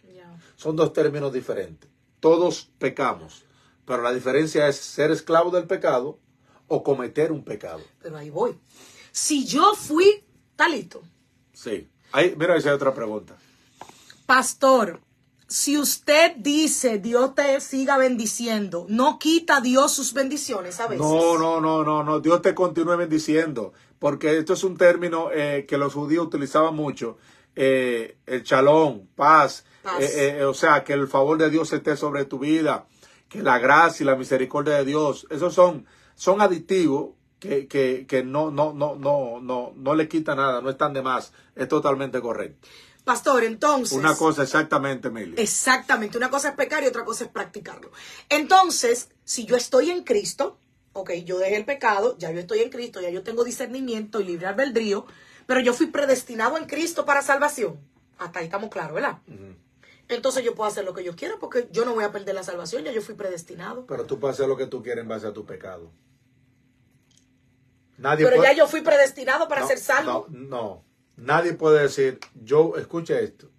Speaker 2: Yeah. Son dos términos diferentes. Todos pecamos, pero la diferencia es ser esclavo del pecado o cometer un pecado.
Speaker 1: Pero ahí voy. Si yo fui, ¿está listo?
Speaker 2: Sí. Ahí, mira, esa es otra pregunta.
Speaker 1: Pastor, si usted dice Dios te siga bendiciendo, ¿no quita Dios sus bendiciones a veces?
Speaker 2: No. Dios te continúe bendiciendo. Porque esto es un término que los judíos utilizaban mucho. El shalom, paz. O sea, que el favor de Dios esté sobre tu vida. Que la gracia y la misericordia de Dios. Esos son aditivos que no le quita nada. No están de más. Es totalmente correcto.
Speaker 1: Pastor, entonces...
Speaker 2: Una cosa exactamente, Emilia.
Speaker 1: Exactamente, una cosa es pecar y otra cosa es practicarlo. Entonces, si yo estoy en Cristo, ok, yo dejé el pecado, ya yo estoy en Cristo, ya yo tengo discernimiento y libre albedrío, pero yo fui predestinado en Cristo para salvación. Hasta ahí estamos claros, ¿verdad? Entonces yo puedo hacer lo que yo quiera porque yo no voy a perder la salvación, ya yo fui predestinado.
Speaker 2: Pero tú puedes hacer lo que tú quieras en base a tu pecado.
Speaker 1: Ya yo fui predestinado para ser salvo.
Speaker 2: No. Nadie puede decir, escuche esto.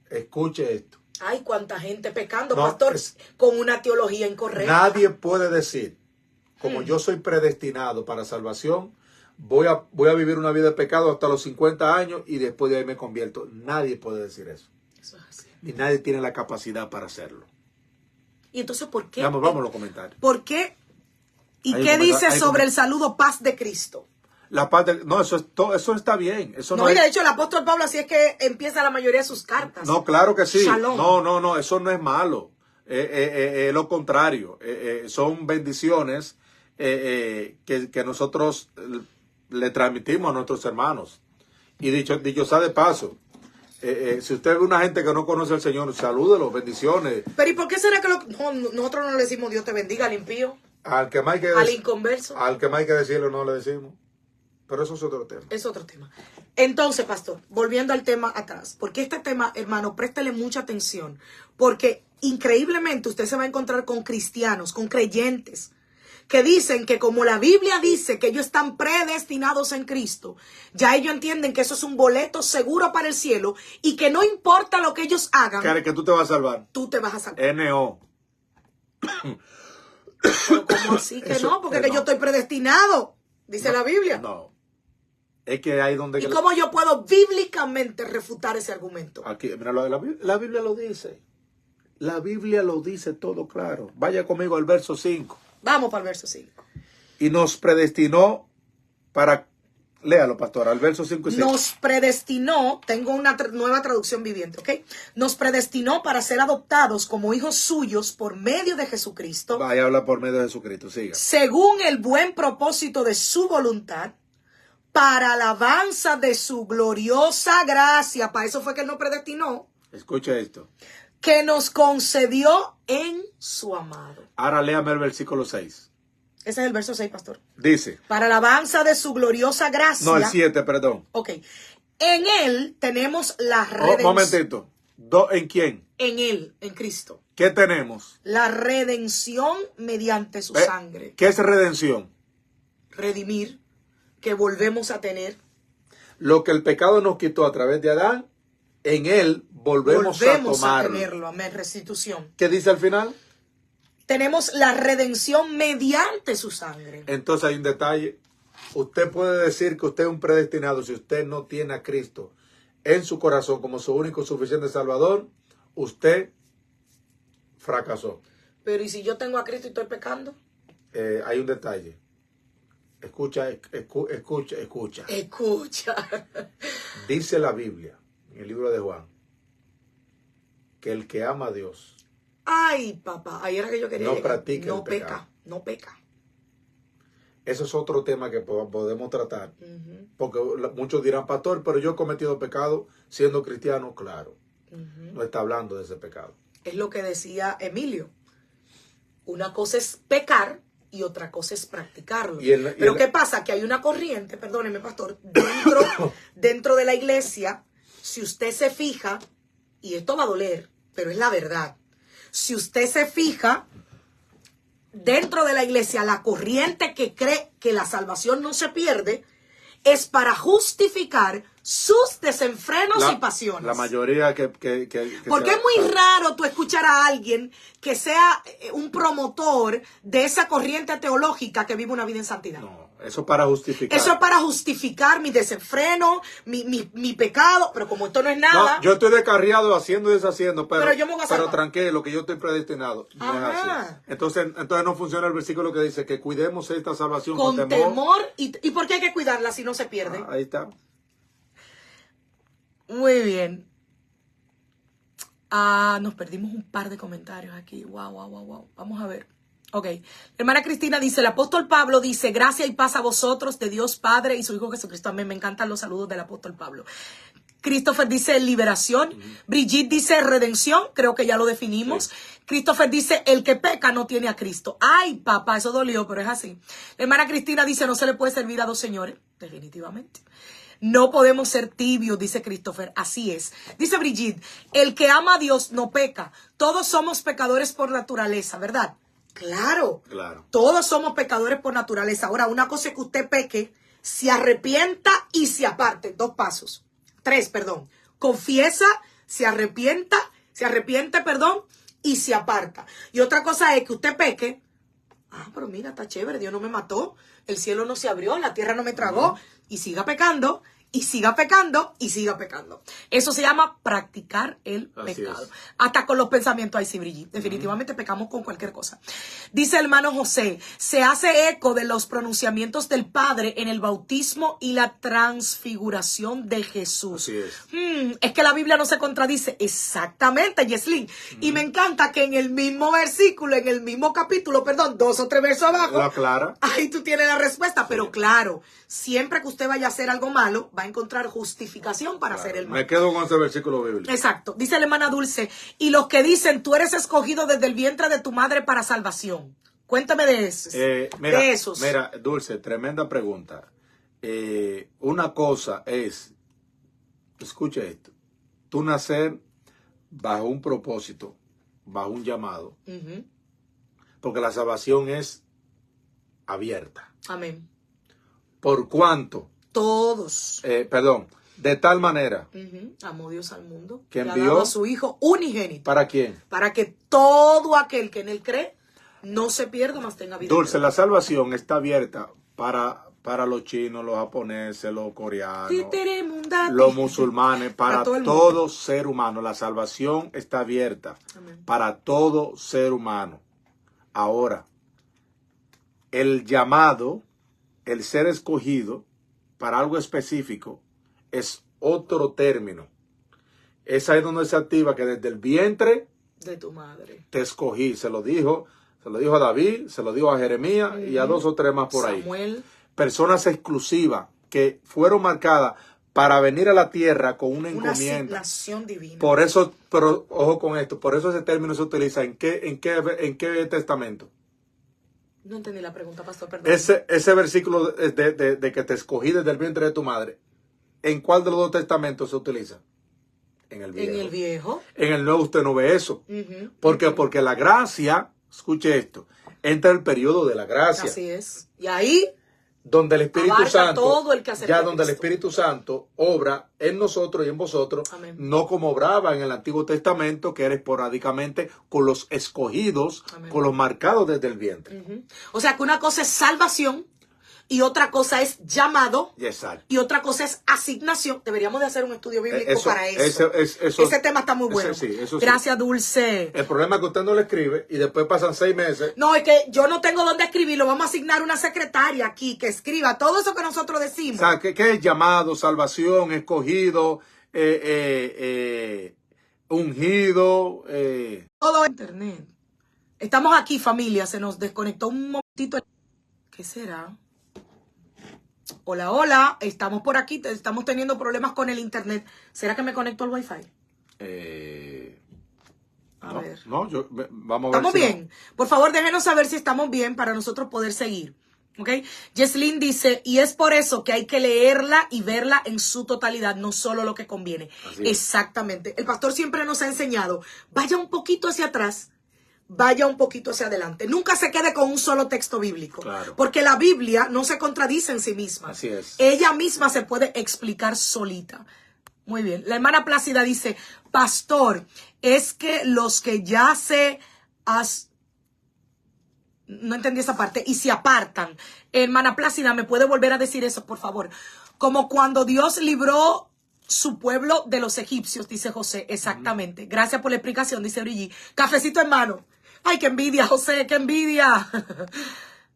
Speaker 1: Ay, cuánta gente pecando, pastor, con una teología incorrecta.
Speaker 2: Nadie puede decir, como yo soy predestinado para salvación, voy a vivir una vida de pecado hasta los 50 años y después de ahí me convierto. Nadie puede decir eso.
Speaker 1: Eso es así.
Speaker 2: Ni nadie tiene la capacidad para hacerlo.
Speaker 1: ¿Y entonces por qué?
Speaker 2: Vamos a los comentarios.
Speaker 1: ¿Por qué? ¿Y qué dice sobre el saludo paz de Cristo?
Speaker 2: La paz no, eso está bien. Eso
Speaker 1: no, y de hecho el apóstol Pablo así es que empieza la mayoría de sus cartas.
Speaker 2: No, claro que sí.
Speaker 1: Shalom.
Speaker 2: No, eso no es malo. Lo contrario. Son bendiciones que nosotros le transmitimos a nuestros hermanos. Y dicho sea de paso, si usted ve una gente que no conoce al Señor, salúdelo, bendiciones.
Speaker 1: Pero ¿y por qué será que nosotros no le decimos Dios te bendiga al impío?
Speaker 2: Al
Speaker 1: inconverso.
Speaker 2: Al que más hay que decirlo no le decimos. Pero eso es otro tema.
Speaker 1: Es otro tema. Entonces, pastor, volviendo al tema atrás, porque este tema, hermano, préstele mucha atención, porque increíblemente usted se va a encontrar con cristianos, con creyentes, que dicen que como la Biblia dice que ellos están predestinados en Cristo, ya ellos entienden que eso es un boleto seguro para el cielo y que no importa lo que ellos hagan.
Speaker 2: Que tú te vas a salvar.
Speaker 1: Tú te vas a salvar.
Speaker 2: N.O.
Speaker 1: Pero ¿cómo así que eso, no? Porque que yo estoy predestinado, dice la Biblia.
Speaker 2: No. Es que hay donde...
Speaker 1: ¿Y cómo yo puedo bíblicamente refutar ese argumento?
Speaker 2: Aquí, mira, la Biblia lo dice. La Biblia lo dice todo claro. Vaya conmigo al verso 5.
Speaker 1: Vamos para el verso 5.
Speaker 2: Y nos predestinó para... Léalo, pastor, al verso 5 y 6.
Speaker 1: Nos predestinó, tengo una nueva traducción viviente, ¿ok? Nos predestinó para ser adoptados como hijos suyos por medio de Jesucristo.
Speaker 2: Vaya, habla por medio de Jesucristo, siga.
Speaker 1: Según el buen propósito de su voluntad, para alabanza de su gloriosa gracia. Para eso fue que Él nos predestinó.
Speaker 2: Escucha esto.
Speaker 1: Que nos concedió en su amado.
Speaker 2: Ahora léame el versículo 6.
Speaker 1: Ese es el verso 6, pastor.
Speaker 2: Dice.
Speaker 1: Para alabanza de su gloriosa gracia.
Speaker 2: No, el 7, perdón.
Speaker 1: Ok. En Él tenemos la redención.
Speaker 2: Un momentito. ¿En quién?
Speaker 1: En Él, en Cristo.
Speaker 2: ¿Qué tenemos?
Speaker 1: La redención mediante su sangre.
Speaker 2: ¿Qué es redención?
Speaker 1: Redimir. Que volvemos a tener.
Speaker 2: Lo que el pecado nos quitó a través de Adán, en él volvemos a tomarlo.
Speaker 1: A tenerlo, amén, restitución.
Speaker 2: ¿Qué dice al final?
Speaker 1: Tenemos la redención mediante su sangre.
Speaker 2: Entonces hay un detalle. Usted puede decir que usted es un predestinado si usted no tiene a Cristo en su corazón como su único suficiente Salvador. Usted fracasó.
Speaker 1: Pero ¿y si yo tengo a Cristo y estoy pecando?
Speaker 2: Hay un detalle. Escucha. Dice la Biblia, en el libro de Juan, que el que ama a Dios.
Speaker 1: Ay, papá, ahí era que yo quería
Speaker 2: no
Speaker 1: llegar.
Speaker 2: practica
Speaker 1: No
Speaker 2: el
Speaker 1: peca,
Speaker 2: pecado.
Speaker 1: no peca.
Speaker 2: Eso es otro tema que podemos tratar. Porque muchos dirán, pastor, pero yo he cometido pecado siendo cristiano. Claro, no está hablando de ese pecado.
Speaker 1: Es lo que decía Emilio. Una cosa es pecar y otra cosa es practicarlo. Pero ¿qué pasa? Que hay una corriente, perdóneme, pastor, dentro de la iglesia, si usted se fija, y esto va a doler, pero es la verdad. Si usted se fija, dentro de la iglesia, la corriente que cree que la salvación no se pierde es para justificar sus desenfrenos y pasiones.
Speaker 2: La mayoría que
Speaker 1: porque es muy raro tú escuchar a alguien que sea un promotor de esa corriente teológica que vive una vida en santidad.
Speaker 2: No, eso es para justificar.
Speaker 1: Eso es para justificar mi desenfreno, mi pecado, pero como esto no es nada.
Speaker 2: No, yo estoy descarriado haciendo y deshaciendo, pero
Speaker 1: yo me voy a salvar.
Speaker 2: Pero tranquilo, que yo estoy predestinado. No es así. Entonces no funciona el versículo que dice que cuidemos esta salvación con temor.
Speaker 1: ¿Y por qué hay que cuidarla si no se pierde?
Speaker 2: Ahí está.
Speaker 1: Muy bien. Nos perdimos un par de comentarios aquí. Wow. Vamos a ver. Ok. La hermana Cristina dice, el apóstol Pablo dice, gracia y paz a vosotros de Dios Padre y su Hijo Jesucristo. Amén. Me encantan los saludos del apóstol Pablo. Christopher dice liberación. Brigitte dice redención. Creo que ya lo definimos. Sí. Christopher dice el que peca no tiene a Cristo. Ay, papá, eso dolió, pero es así. La hermana Cristina dice no se le puede servir a dos señores. Definitivamente. No podemos ser tibios, dice Christopher. Así es. Dice Brigitte, el que ama a Dios no peca. Todos somos pecadores por naturaleza, ¿verdad? Claro. Todos somos pecadores por naturaleza. Ahora, una cosa es que usted peque, se arrepienta y se aparte. 2 pasos. 3, perdón. Confiesa, se arrepiente, y se aparta. Y otra cosa es que usted peque. Pero mira, está chévere, Dios no me mató, el cielo no se abrió, la tierra no me tragó, y siga pecando, y siga pecando, y siga pecando. Eso se llama practicar el pecado. Hasta con los pensamientos, ahí sí, Brigitte. Definitivamente pecamos con cualquier cosa. Dice el hermano José, se hace eco de los pronunciamientos del Padre en el bautismo y la transfiguración de Jesús.
Speaker 2: Así es.
Speaker 1: Es que la Biblia no se contradice. Exactamente, Yeslin. Y me encanta que en el mismo versículo, en el mismo capítulo, 2 o 3 versos abajo,
Speaker 2: la clara.
Speaker 1: Ahí tú tienes la respuesta. Sí. Pero claro, siempre que usted vaya a hacer algo malo, va a encontrar justificación para hacer el mal.
Speaker 2: Me quedo con ese versículo bíblico.
Speaker 1: Exacto. Dice la hermana Dulce, y los que dicen, tú eres escogido desde el vientre de tu madre para salvación. Cuéntame de esos.
Speaker 2: Mira, Dulce, tremenda pregunta. Una cosa es, escucha esto, tú nacer bajo un propósito, bajo un llamado, porque la salvación es abierta.
Speaker 1: Amén.
Speaker 2: ¿Por cuánto?
Speaker 1: Todos.
Speaker 2: De tal manera.
Speaker 1: Amó Dios al mundo.
Speaker 2: Que
Speaker 1: envió
Speaker 2: envió
Speaker 1: a su Hijo unigénito.
Speaker 2: ¿Para quién?
Speaker 1: Para que todo aquel que en él cree no se pierda, mas tenga vida.
Speaker 2: Dulce, la salvación está abierta para los chinos, los japoneses, los coreanos, los musulmanes, para todo ser humano. La salvación está abierta. Amén. Para todo ser humano. Ahora, el llamado, el ser escogido para algo específico es otro término. Es ahí donde se activa que desde el vientre
Speaker 1: de tu madre
Speaker 2: te escogí. Se lo dijo a David, se lo dijo a Jeremías y a 2 o 3 más por
Speaker 1: Samuel.
Speaker 2: Ahí. Personas exclusivas que fueron marcadas para venir a la tierra con una encomienda.
Speaker 1: Asignación divina.
Speaker 2: Por eso, pero ojo con esto, por eso ese término se utiliza ¿en qué testamento?
Speaker 1: No entendí la pregunta, pastor, perdón.
Speaker 2: Ese versículo de que te escogí desde el vientre de tu madre, ¿en cuál de los 2 testamentos se utiliza? En el viejo.
Speaker 1: En el viejo.
Speaker 2: En el nuevo usted no ve eso. ¿Por qué? Porque la gracia, escuche esto, entra el periodo de la gracia.
Speaker 1: Así es. Y ahí
Speaker 2: donde el Espíritu
Speaker 1: Abarca
Speaker 2: Santo,
Speaker 1: todo el quehacer
Speaker 2: ya
Speaker 1: de
Speaker 2: donde el
Speaker 1: Cristo.
Speaker 2: Espíritu Santo obra en nosotros y en vosotros,
Speaker 1: Amén.
Speaker 2: no como obraba en el Antiguo Testamento, que era esporádicamente con los escogidos,
Speaker 1: Amén.
Speaker 2: con los marcados desde el vientre.
Speaker 1: O sea que una cosa es salvación y otra cosa es llamado.
Speaker 2: Exacto.
Speaker 1: Y otra cosa es asignación. Deberíamos de hacer un estudio bíblico para eso. Ese tema está muy bueno. Gracias, Dulce.
Speaker 2: El problema es que usted no lo escribe y después pasan 6 meses.
Speaker 1: No, es que yo no tengo dónde escribirlo. Vamos a asignar una secretaria aquí que escriba todo eso que nosotros decimos.
Speaker 2: O sea, ¿qué es llamado, salvación, escogido, ungido?
Speaker 1: Todo internet. Estamos aquí, familia. Se nos desconectó un momentito. ¿Qué será? Hola, hola. Estamos por aquí. Estamos teniendo problemas con el internet. ¿Será que me conecto al Wi-Fi? A ver.
Speaker 2: No, vamos a ver.
Speaker 1: ¿Estamos bien? Por favor, déjenos saber si estamos bien para nosotros poder seguir. ¿Ok? Jesslyn dice, y es por eso que hay que leerla y verla en su totalidad, no solo lo que conviene. Exactamente. El pastor siempre nos ha enseñado, vaya un poquito hacia atrás, vaya un poquito hacia adelante. Nunca se quede con un solo texto bíblico.
Speaker 2: Claro.
Speaker 1: Porque la Biblia no se contradice en sí misma.
Speaker 2: Así es.
Speaker 1: Ella misma se puede explicar solita. Muy bien. La hermana Plácida dice, pastor, es que los que ya no entendí esa parte. Y se apartan. Hermana Plácida, ¿me puede volver a decir eso, por favor? Como cuando Dios libró su pueblo de los egipcios, dice José. Exactamente. Gracias por la explicación, dice Origi. Cafecito en mano. Ay, qué envidia, José, qué envidia.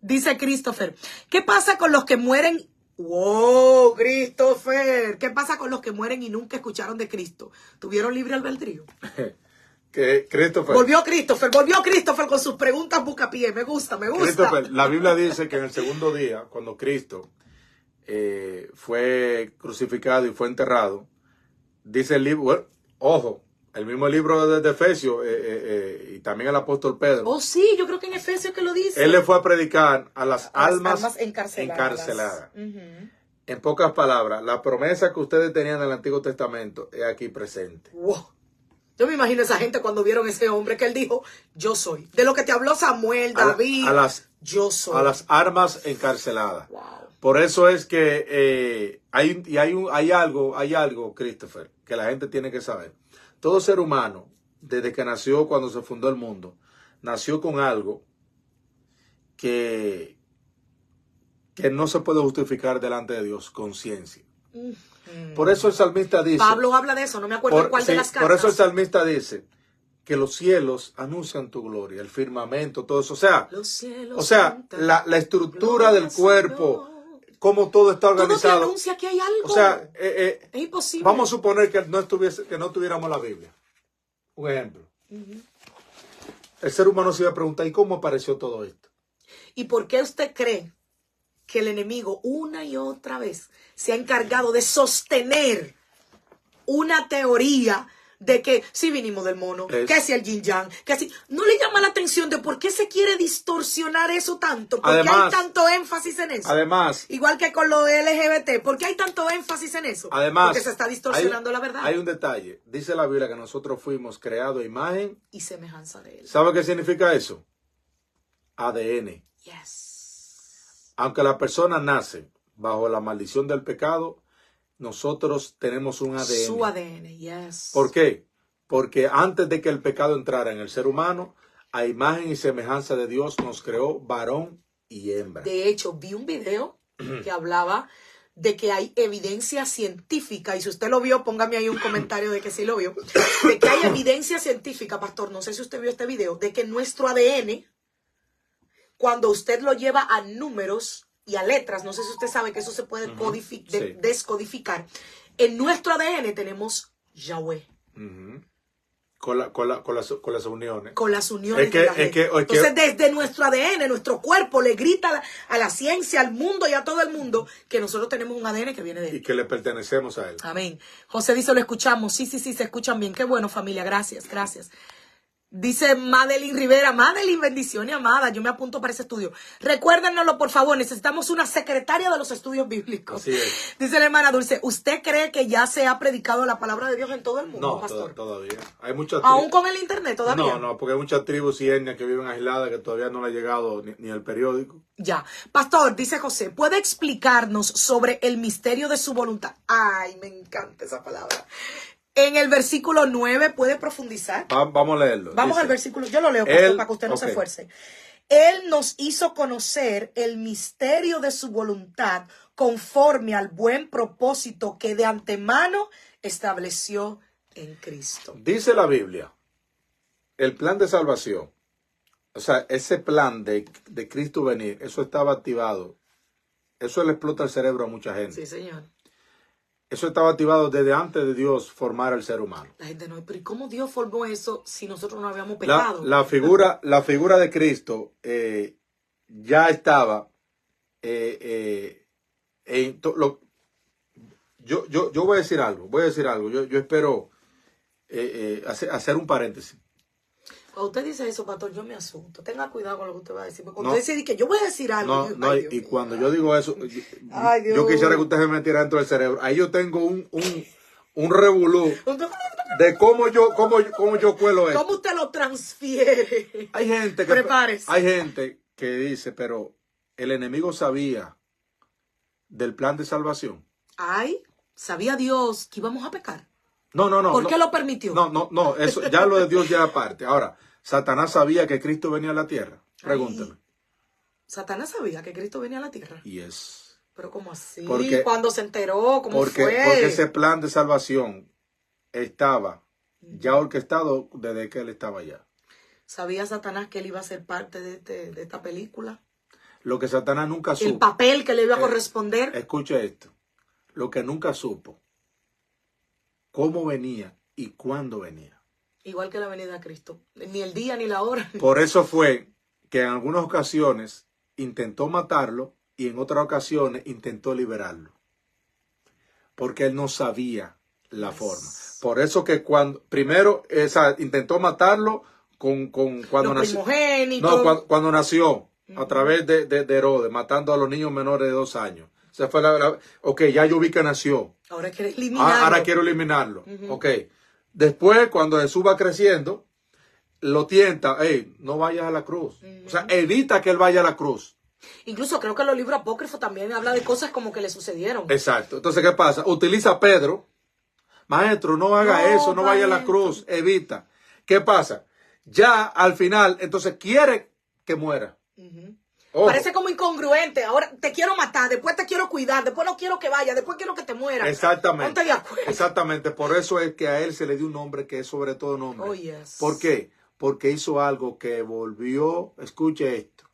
Speaker 1: Dice Christopher. ¿Qué pasa con los que mueren? Wow, Christopher. ¿Qué pasa con los que mueren y nunca escucharon de Cristo? ¿Tuvieron libre albedrío?
Speaker 2: Que Christopher.
Speaker 1: Volvió Christopher con sus preguntas bucapié. Me gusta.
Speaker 2: Christopher, la Biblia dice que en el segundo día, cuando Cristo fue crucificado y fue enterrado, dice el libro, bueno, ojo, el mismo libro de Efesios y también el apóstol Pedro.
Speaker 1: Oh, sí, yo creo que en Efesios que lo dice.
Speaker 2: Él le fue a predicar a las almas
Speaker 1: encarceladas.
Speaker 2: En pocas palabras, la promesa que ustedes tenían en el Antiguo Testamento es aquí presente.
Speaker 1: Wow. Yo me imagino a esa gente cuando vieron ese hombre que él dijo, yo soy. De lo que te habló Samuel, David, yo soy.
Speaker 2: A las armas encarceladas.
Speaker 1: Wow.
Speaker 2: Por eso es que hay algo, Christopher, que la gente tiene que saber. Todo ser humano, desde que nació, cuando se fundó el mundo, nació con algo que no se puede justificar delante de Dios, conciencia. Por eso el salmista dice...
Speaker 1: Pablo habla de eso, no me acuerdo cuál de las cartas.
Speaker 2: Por eso el salmista dice que los cielos anuncian tu gloria, el firmamento, todo eso. O sea, la estructura del cuerpo, cómo todo está organizado.
Speaker 1: Todo te anuncia que hay algo.
Speaker 2: O sea,
Speaker 1: es imposible.
Speaker 2: Vamos a suponer que no tuviéramos la Biblia. Un ejemplo. El ser humano se iba a preguntar, ¿y cómo apareció todo esto?
Speaker 1: ¿Y por qué usted cree que el enemigo una y otra vez se ha encargado de sostener una teoría de que si vinimos del mono, que si el yin yang, que si... No le llama la atención de por qué se quiere distorsionar eso tanto, por qué hay tanto énfasis en eso.
Speaker 2: Además,
Speaker 1: igual que con lo LGBT, ¿por qué hay tanto énfasis en eso?
Speaker 2: Además,
Speaker 1: porque se está distorsionando la verdad.
Speaker 2: Hay un detalle, dice la Biblia que nosotros fuimos creados a imagen
Speaker 1: y semejanza de él.
Speaker 2: ¿Sabe qué significa eso? ADN.
Speaker 1: Yes.
Speaker 2: Aunque la persona nace bajo la maldición del pecado, nosotros tenemos un ADN.
Speaker 1: Su ADN, yes.
Speaker 2: ¿Por qué? Porque antes de que el pecado entrara en el ser humano, a imagen y semejanza de Dios nos creó varón y hembra.
Speaker 1: De hecho, vi un video que hablaba de que hay evidencia científica, y si usted lo vio, póngame ahí un comentario de que sí lo vio, de que hay evidencia científica, pastor, no sé si usted vio este video, de que nuestro ADN, cuando usted lo lleva a números y a letras, no sé si usted sabe que eso se puede descodificar. En nuestro ADN tenemos Yahweh.
Speaker 2: Con las uniones.
Speaker 1: Con las uniones de la gente. Entonces, desde nuestro ADN, nuestro cuerpo le grita a la ciencia, al mundo y a todo el mundo que nosotros tenemos un ADN que viene de él.
Speaker 2: Y que le pertenecemos a él.
Speaker 1: Amén. José dice, lo escuchamos. Sí, se escuchan bien. Qué bueno, familia. Gracias. Dice Madeline Rivera. Madeline, bendiciones, amada. Yo me apunto para ese estudio. Recuérdenoslo, por favor. Necesitamos una secretaria de los estudios bíblicos.
Speaker 2: Así es.
Speaker 1: Dice la hermana Dulce, ¿usted cree que ya se ha predicado la palabra de Dios en todo el mundo,
Speaker 2: No,
Speaker 1: pastor?
Speaker 2: todavía. Hay muchas
Speaker 1: ¿Aún con el internet todavía?
Speaker 2: No, porque hay muchas tribus y etnias que viven aisladas que todavía no le ha llegado ni el periódico.
Speaker 1: Ya. Pastor, dice José, ¿puede explicarnos sobre el misterio de su voluntad? Ay, me encanta esa palabra. En el versículo 9, ¿puede profundizar?
Speaker 2: Vamos a leerlo.
Speaker 1: Vamos al versículo. Yo lo leo, pastor, para que usted no se esfuerce. Él nos hizo conocer el misterio de su voluntad conforme al buen propósito que de antemano estableció en Cristo.
Speaker 2: Dice la Biblia, el plan de salvación, o sea, ese plan de Cristo venir, eso estaba activado. Eso le explota el cerebro a mucha gente.
Speaker 1: Sí, señor.
Speaker 2: Eso estaba activado desde antes de Dios formar al ser humano.
Speaker 1: La gente no, pero ¿y cómo Dios formó eso si nosotros no habíamos pecado?
Speaker 2: La figura de Cristo ya estaba yo voy a decir algo. Yo espero hacer un paréntesis.
Speaker 1: Cuando usted dice eso, pastor, yo me asusto. Tenga cuidado con lo que usted va a decir. Porque cuando usted dice que yo voy a decir algo.
Speaker 2: Cuando yo digo eso, yo quisiera que usted se metiera dentro del cerebro. Ahí yo tengo un revolú de cómo yo cuelo esto.
Speaker 1: ¿Cómo usted lo transfiere?
Speaker 2: Hay gente que,
Speaker 1: prepárese.
Speaker 2: Hay gente que dice, pero el enemigo sabía del plan de salvación.
Speaker 1: Ay, sabía Dios que íbamos a pecar.
Speaker 2: No.
Speaker 1: ¿Por qué lo permitió?
Speaker 2: No, eso ya lo de Dios ya aparte. Ahora, ¿Satanás sabía que Cristo venía a la tierra? Pregúnteme.
Speaker 1: Ay, ¿Satanás sabía que Cristo venía a la tierra?
Speaker 2: Yes.
Speaker 1: ¿Pero cómo así?
Speaker 2: ¿Cuándo
Speaker 1: se enteró? ¿Cómo fue?
Speaker 2: Porque ese plan de salvación estaba ya orquestado desde que él estaba allá.
Speaker 1: ¿Sabía Satanás que él iba a ser parte de esta película?
Speaker 2: Lo que Satanás nunca supo.
Speaker 1: El papel que le iba a corresponder.
Speaker 2: Escuche esto. Lo que nunca supo. Cómo venía y cuándo venía.
Speaker 1: Igual que la venida de Cristo. Ni el día ni la hora.
Speaker 2: Por eso fue que en algunas ocasiones intentó matarlo y en otras ocasiones intentó liberarlo. Porque él no sabía la forma. Por eso que primero intentó matarlo cuando nació. Cuando nació, a través de Herodes, matando a los niños menores de 2 años. Se fue ok, ya yo vi que nació.
Speaker 1: Ahora quiero eliminarlo.
Speaker 2: Ahora quiero eliminarlo. Ok. Después, cuando Jesús va creciendo, lo tienta. No vayas a la cruz. O sea, evita que él vaya a la cruz.
Speaker 1: Incluso creo que los libros apócrifos también habla de cosas como que le sucedieron.
Speaker 2: Exacto. Entonces, ¿qué pasa? Utiliza a Pedro. Maestro, no haga eso, no vaya a la cruz. Evita. ¿Qué pasa? Ya al final, entonces quiere que muera.
Speaker 1: Parece como incongruente. Ahora te quiero matar, después te quiero cuidar, después no quiero que vaya, después quiero que te muera.
Speaker 2: Exactamente.
Speaker 1: Ponte de acuerdo.
Speaker 2: Exactamente. Por eso es que a él se le dio un nombre que es sobre todo nombre.
Speaker 1: Oh, yes.
Speaker 2: ¿Por qué? Porque hizo algo que volvió, escuche esto,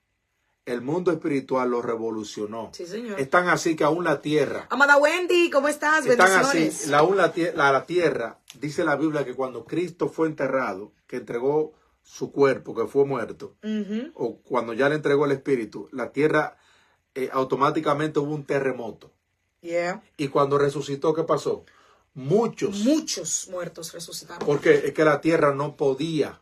Speaker 2: el mundo espiritual lo revolucionó.
Speaker 1: Sí, señor.
Speaker 2: Están así que aún la tierra.
Speaker 1: Amada Wendy, ¿cómo estás?
Speaker 2: Están
Speaker 1: Bendiciones.
Speaker 2: así, aún la tierra, dice la Biblia que cuando Cristo fue enterrado, que entregó su cuerpo, que fue muerto, o cuando ya le entregó el espíritu, la tierra automáticamente hubo un terremoto.
Speaker 1: Yeah.
Speaker 2: Y cuando resucitó, ¿qué pasó? Muchos
Speaker 1: muertos resucitaron.
Speaker 2: Porque es que la tierra no podía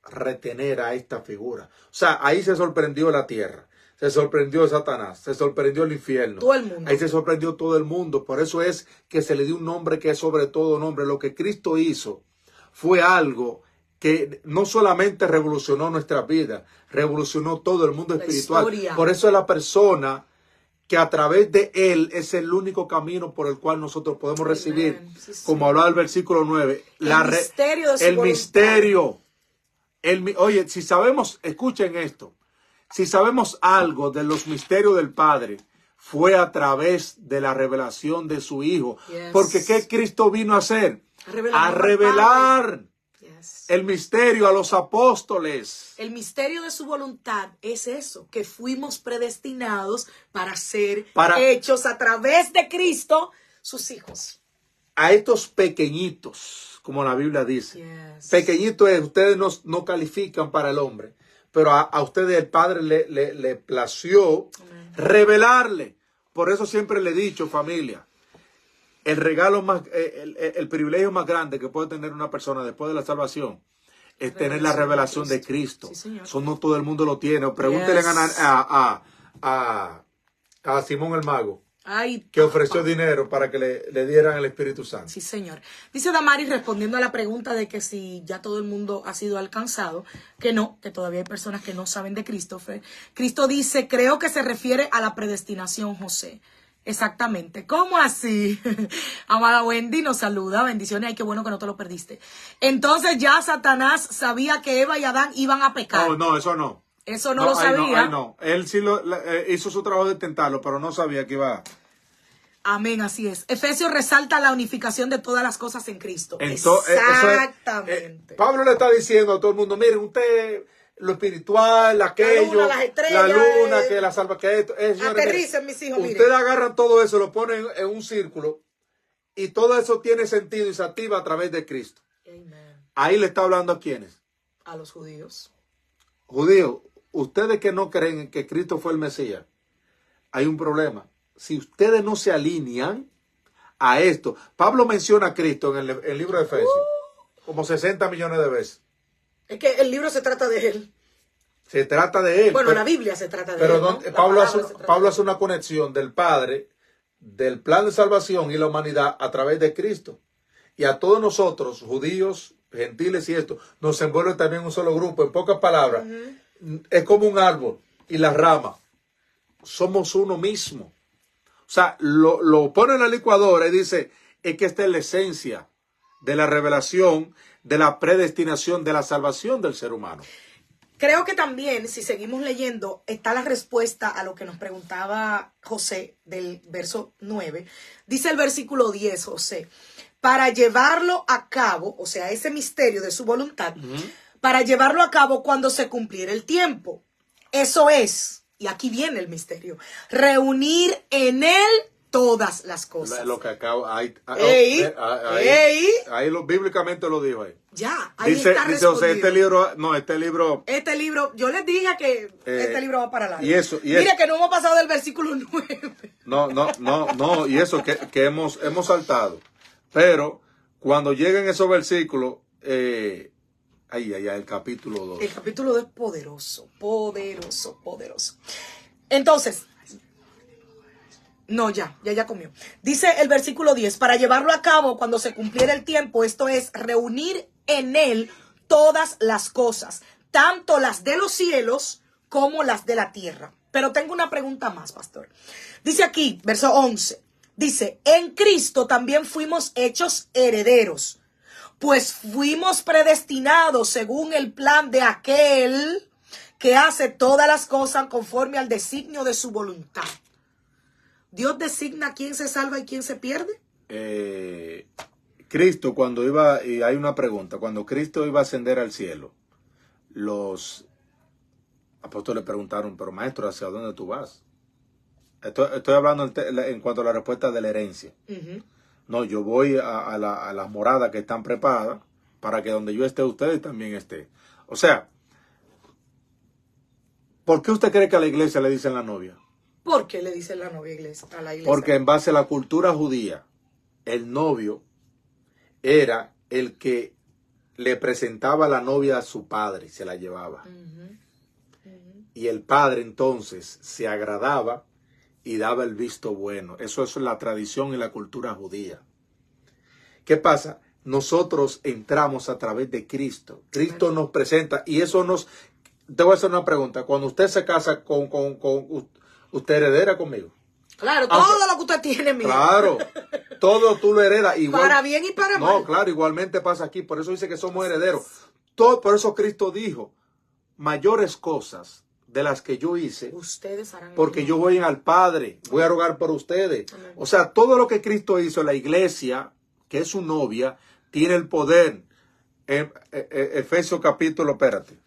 Speaker 2: retener a esta figura. O sea, ahí se sorprendió la tierra. Se sorprendió Satanás, se sorprendió el infierno.
Speaker 1: Todo el mundo.
Speaker 2: Ahí se sorprendió todo el mundo. Por eso es que se le dio un nombre que es sobre todo nombre. Lo que Cristo hizo fue algo que no solamente revolucionó nuestra vida, revolucionó todo el mundo espiritual.
Speaker 1: Historia.
Speaker 2: Por eso es la persona que a través de él es el único camino por el cual nosotros podemos recibir, como hablaba el versículo 9, el misterio. Oye, si sabemos, escuchen esto, si sabemos algo de los misterios del Padre, fue a través de la revelación de su Hijo.
Speaker 1: Yes.
Speaker 2: Porque ¿qué Cristo vino a hacer? A
Speaker 1: revelar
Speaker 2: el misterio a los apóstoles.
Speaker 1: El misterio de su voluntad es eso, que fuimos predestinados para ser hechos a través de Cristo sus hijos.
Speaker 2: A estos pequeñitos, como la Biblia dice.
Speaker 1: Yes.
Speaker 2: Pequeñitos, ustedes no califican para el hombre, pero a ustedes el Padre le plació revelarle. Por eso siempre le he dicho, familia, el regalo más, el privilegio más grande que puede tener una persona después de la salvación es tener la revelación de Cristo.
Speaker 1: Sí, señor.
Speaker 2: Eso no todo el mundo lo tiene. Pregúntenle a Simón el Mago.
Speaker 1: Ay,
Speaker 2: que ofreció dinero para que le dieran el Espíritu Santo.
Speaker 1: Sí, señor. Dice Damaris, respondiendo a la pregunta de que si ya todo el mundo ha sido alcanzado, que no, que todavía hay personas que no saben de Cristo. Cristo dice, creo que se refiere a la predestinación, José. Exactamente. ¿Cómo así? Amada Wendy nos saluda. Bendiciones. Ay, qué bueno que no te lo perdiste. Entonces ya Satanás sabía que Eva y Adán iban a pecar.
Speaker 2: No, eso no.
Speaker 1: Eso no lo sabía.
Speaker 2: No. Él sí hizo su trabajo de tentarlo, pero no sabía que iba.
Speaker 1: Amén, así es. Efesios resalta la unificación de todas las cosas en Cristo.
Speaker 2: Exactamente. Pablo le está diciendo a todo el mundo, miren, usted, lo espiritual, aquello, la luna, que la salva, que esto.
Speaker 1: Aterricen, mis hijos, miren.
Speaker 2: Ustedes agarran todo eso, lo ponen en un círculo, y todo eso tiene sentido y se activa a través de Cristo.
Speaker 1: Amen.
Speaker 2: Ahí le está hablando a quiénes.
Speaker 1: A los judíos.
Speaker 2: Judíos, ustedes que no creen que Cristo fue el Mesías, hay un problema. Si ustedes no se alinean a esto, Pablo menciona a Cristo en el libro de Efesios como 60 millones de veces.
Speaker 1: Es que el libro se trata de él.
Speaker 2: Se trata de él.
Speaker 1: Bueno, la Biblia se trata de él.
Speaker 2: Pero Pablo hace una conexión del Padre, del plan de salvación y la humanidad a través de Cristo. Y a todos nosotros, judíos, gentiles y esto, nos envuelve también un solo grupo. En pocas palabras, es como un árbol y las ramas. Somos uno mismo. O sea, lo pone en la licuadora y dice, es que esta es la esencia de la revelación, de la predestinación, de la salvación del ser humano.
Speaker 1: Creo que también, si seguimos leyendo, está la respuesta a lo que nos preguntaba José del verso 9. Dice el versículo 10, José, para llevarlo a cabo, o sea, ese misterio de su voluntad, para llevarlo a cabo cuando se cumpliera el tiempo. Eso es. Y aquí viene el misterio. Reunir en él todas las cosas.
Speaker 2: Lo que acabo, ahí bíblicamente lo dijo ahí.
Speaker 1: Ya, ahí
Speaker 2: dice,
Speaker 1: está
Speaker 2: respondido. O sea, este libro,
Speaker 1: yo les dije que este libro va para largo.
Speaker 2: Mire
Speaker 1: que no hemos pasado del versículo 9.
Speaker 2: No, y eso que hemos saltado. Pero cuando lleguen esos versículos, el capítulo 2.
Speaker 1: El capítulo 2 es poderoso. Entonces, ya comió. Dice el versículo 10, para llevarlo a cabo cuando se cumpliera el tiempo, esto es reunir en él todas las cosas, tanto las de los cielos como las de la tierra. Pero tengo una pregunta más, pastor. Dice aquí, verso 11, dice, en Cristo también fuimos hechos herederos, pues fuimos predestinados según el plan de aquel que hace todas las cosas conforme al designio de su voluntad. ¿Dios designa quién se salva y quién se pierde?
Speaker 2: Cristo cuando iba, y hay una pregunta, cuando Cristo iba a ascender al cielo, los apóstoles preguntaron, pero maestro, ¿hacia dónde tú vas? Estoy hablando en cuanto a la respuesta de la herencia. No, yo voy a las moradas que están preparadas para que donde yo esté, ustedes también estén. O sea, ¿por qué usted cree que a la iglesia le dicen la novia?
Speaker 1: ¿Por qué le dicen la novia a la iglesia?
Speaker 2: Porque en base a la cultura judía, el novio era el que le presentaba a la novia a su padre y se la llevaba. Y el padre entonces se agradaba y daba el visto bueno. Eso es la tradición y la cultura judía. ¿Qué pasa? Nosotros entramos a través de Cristo. Cristo nos presenta y eso nos... Te voy a hacer una pregunta. Cuando usted se casa con usted heredera conmigo.
Speaker 1: Claro, todo lo que usted tiene, mío.
Speaker 2: Claro, todo tú lo heredas. Igual,
Speaker 1: para bien y para mal.
Speaker 2: No, claro, igualmente pasa aquí. Por eso dice que somos herederos. Todo, por eso Cristo dijo, mayores cosas de las que yo hice,
Speaker 1: ustedes harán,
Speaker 2: porque yo voy al Padre, voy a rogar por ustedes. Amén. O sea, todo lo que Cristo hizo, la iglesia, que es su novia, tiene el poder. Efesios capítulo, espérate.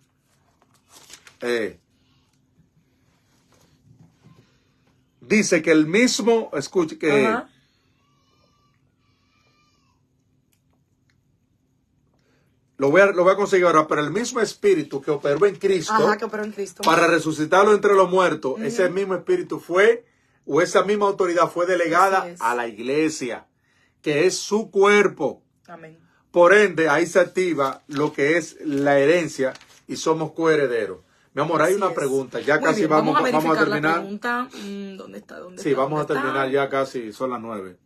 Speaker 2: Dice que el mismo, escuche que... Lo voy a conseguir ahora, pero el mismo espíritu que operó en Cristo, para resucitarlo entre los muertos, ese mismo espíritu fue, o esa misma autoridad fue delegada a la iglesia, que es su cuerpo.
Speaker 1: Amén.
Speaker 2: Por ende, ahí se activa lo que es la herencia y somos coherederos. Mi amor, hay una pregunta. Ya
Speaker 1: muy
Speaker 2: casi
Speaker 1: bien,
Speaker 2: vamos a terminar.
Speaker 1: La pregunta. ¿Dónde está?
Speaker 2: Sí, vamos a terminar ya casi, son las 9.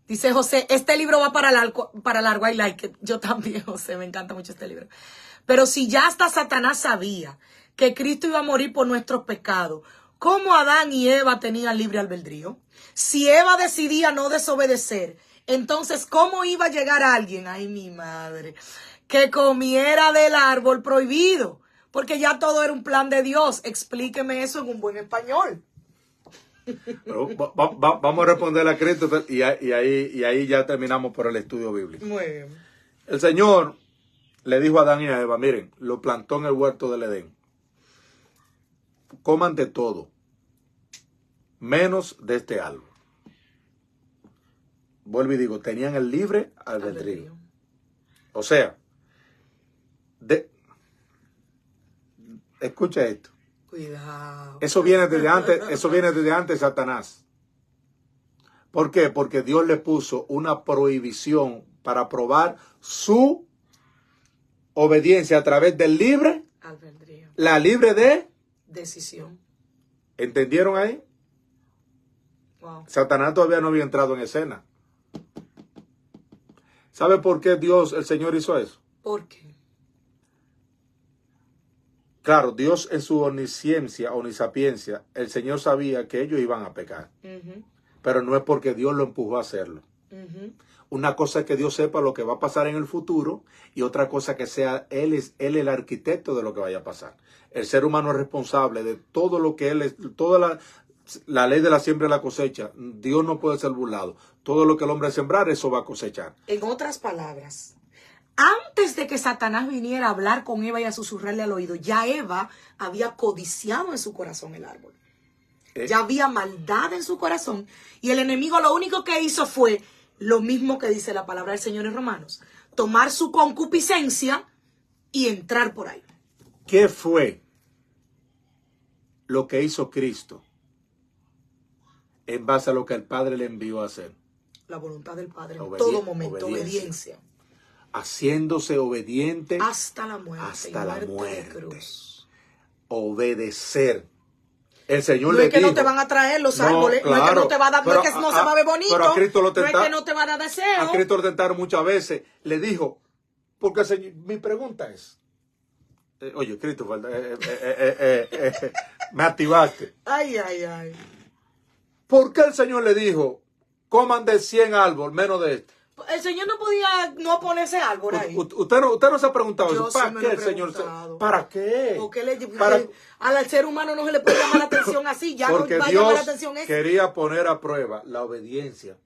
Speaker 1: Dice José, este libro va para largo, I like it. Yo también, José, me encanta mucho este libro. Pero si ya hasta Satanás sabía que Cristo iba a morir por nuestros pecados, ¿cómo Adán y Eva tenían libre albedrío? Si Eva decidía no desobedecer, entonces, ¿cómo iba a llegar alguien, ay mi madre, que comiera del árbol prohibido? Porque ya todo era un plan de Dios. Explíqueme eso en un buen español.
Speaker 2: Pero vamos a responderle a Cristo y ahí ya terminamos por el estudio bíblico.
Speaker 1: Muy bien.
Speaker 2: El Señor le dijo a Adán y a Eva, miren, lo plantó en el huerto del Edén. Coman de todo, menos de este árbol. Vuelvo y digo, tenían el libre albedrío. O sea, escucha esto.
Speaker 1: Cuidado.
Speaker 2: Eso viene desde antes de Satanás. ¿Por qué? Porque Dios le puso una prohibición para probar su obediencia a través del libre
Speaker 1: albedrío.
Speaker 2: La libre
Speaker 1: decisión.
Speaker 2: ¿Entendieron ahí?
Speaker 1: Wow.
Speaker 2: Satanás todavía no había entrado en escena. ¿Sabe por qué Dios, el Señor, hizo eso?
Speaker 1: ¿Por qué?
Speaker 2: Claro, Dios en su omnisciencia, omnisapiencia, el Señor sabía que ellos iban a pecar. Pero no es porque Dios lo empujó a hacerlo. Una cosa es que Dios sepa lo que va a pasar en el futuro y otra cosa que sea Él el arquitecto de lo que vaya a pasar. El ser humano es responsable de todo lo que Él es, toda la ley de la siembra y la cosecha. Dios no puede ser burlado. Todo lo que el hombre sembrar, eso va a cosechar.
Speaker 1: En otras palabras, antes de que Satanás viniera a hablar con Eva y a susurrarle al oído, ya Eva había codiciado en su corazón el árbol. Ya había maldad en su corazón. Y el enemigo lo único que hizo fue lo mismo que dice la palabra del Señor en Romanos. Tomar su concupiscencia y entrar por ahí.
Speaker 2: ¿Qué fue lo que hizo Cristo en base a lo que el Padre le envió a hacer?
Speaker 1: La voluntad del Padre en todo momento, obediencia.
Speaker 2: Haciéndose obediente
Speaker 1: hasta la muerte.
Speaker 2: Hasta la muerte. Obedecer. El Señor
Speaker 1: no
Speaker 2: le
Speaker 1: es que
Speaker 2: dijo,
Speaker 1: no te van a traer los árboles,
Speaker 2: claro,
Speaker 1: no es que no te va a dar, no es que no se va a ver bonito,
Speaker 2: pero a Cristo lo
Speaker 1: no es que no te va a dar deseo.
Speaker 2: A Cristo lo tentaron muchas veces. Le dijo, porque el Señor, mi pregunta es, oye, Cristo, me activaste.
Speaker 1: Ay, ay, ay.
Speaker 2: ¿Por qué el Señor le dijo, coman de 100 árboles, menos de este?
Speaker 1: El Señor no podía no ponerse árbol ahí.
Speaker 2: Usted no se ha preguntado
Speaker 1: yo
Speaker 2: eso. ¿Para qué el Señor? ¿Para qué?
Speaker 1: Porque al ser humano no se le puede llamar la atención así. Ya
Speaker 2: porque
Speaker 1: no va a
Speaker 2: Dios
Speaker 1: llamar la atención eso.
Speaker 2: Quería poner a prueba la obediencia.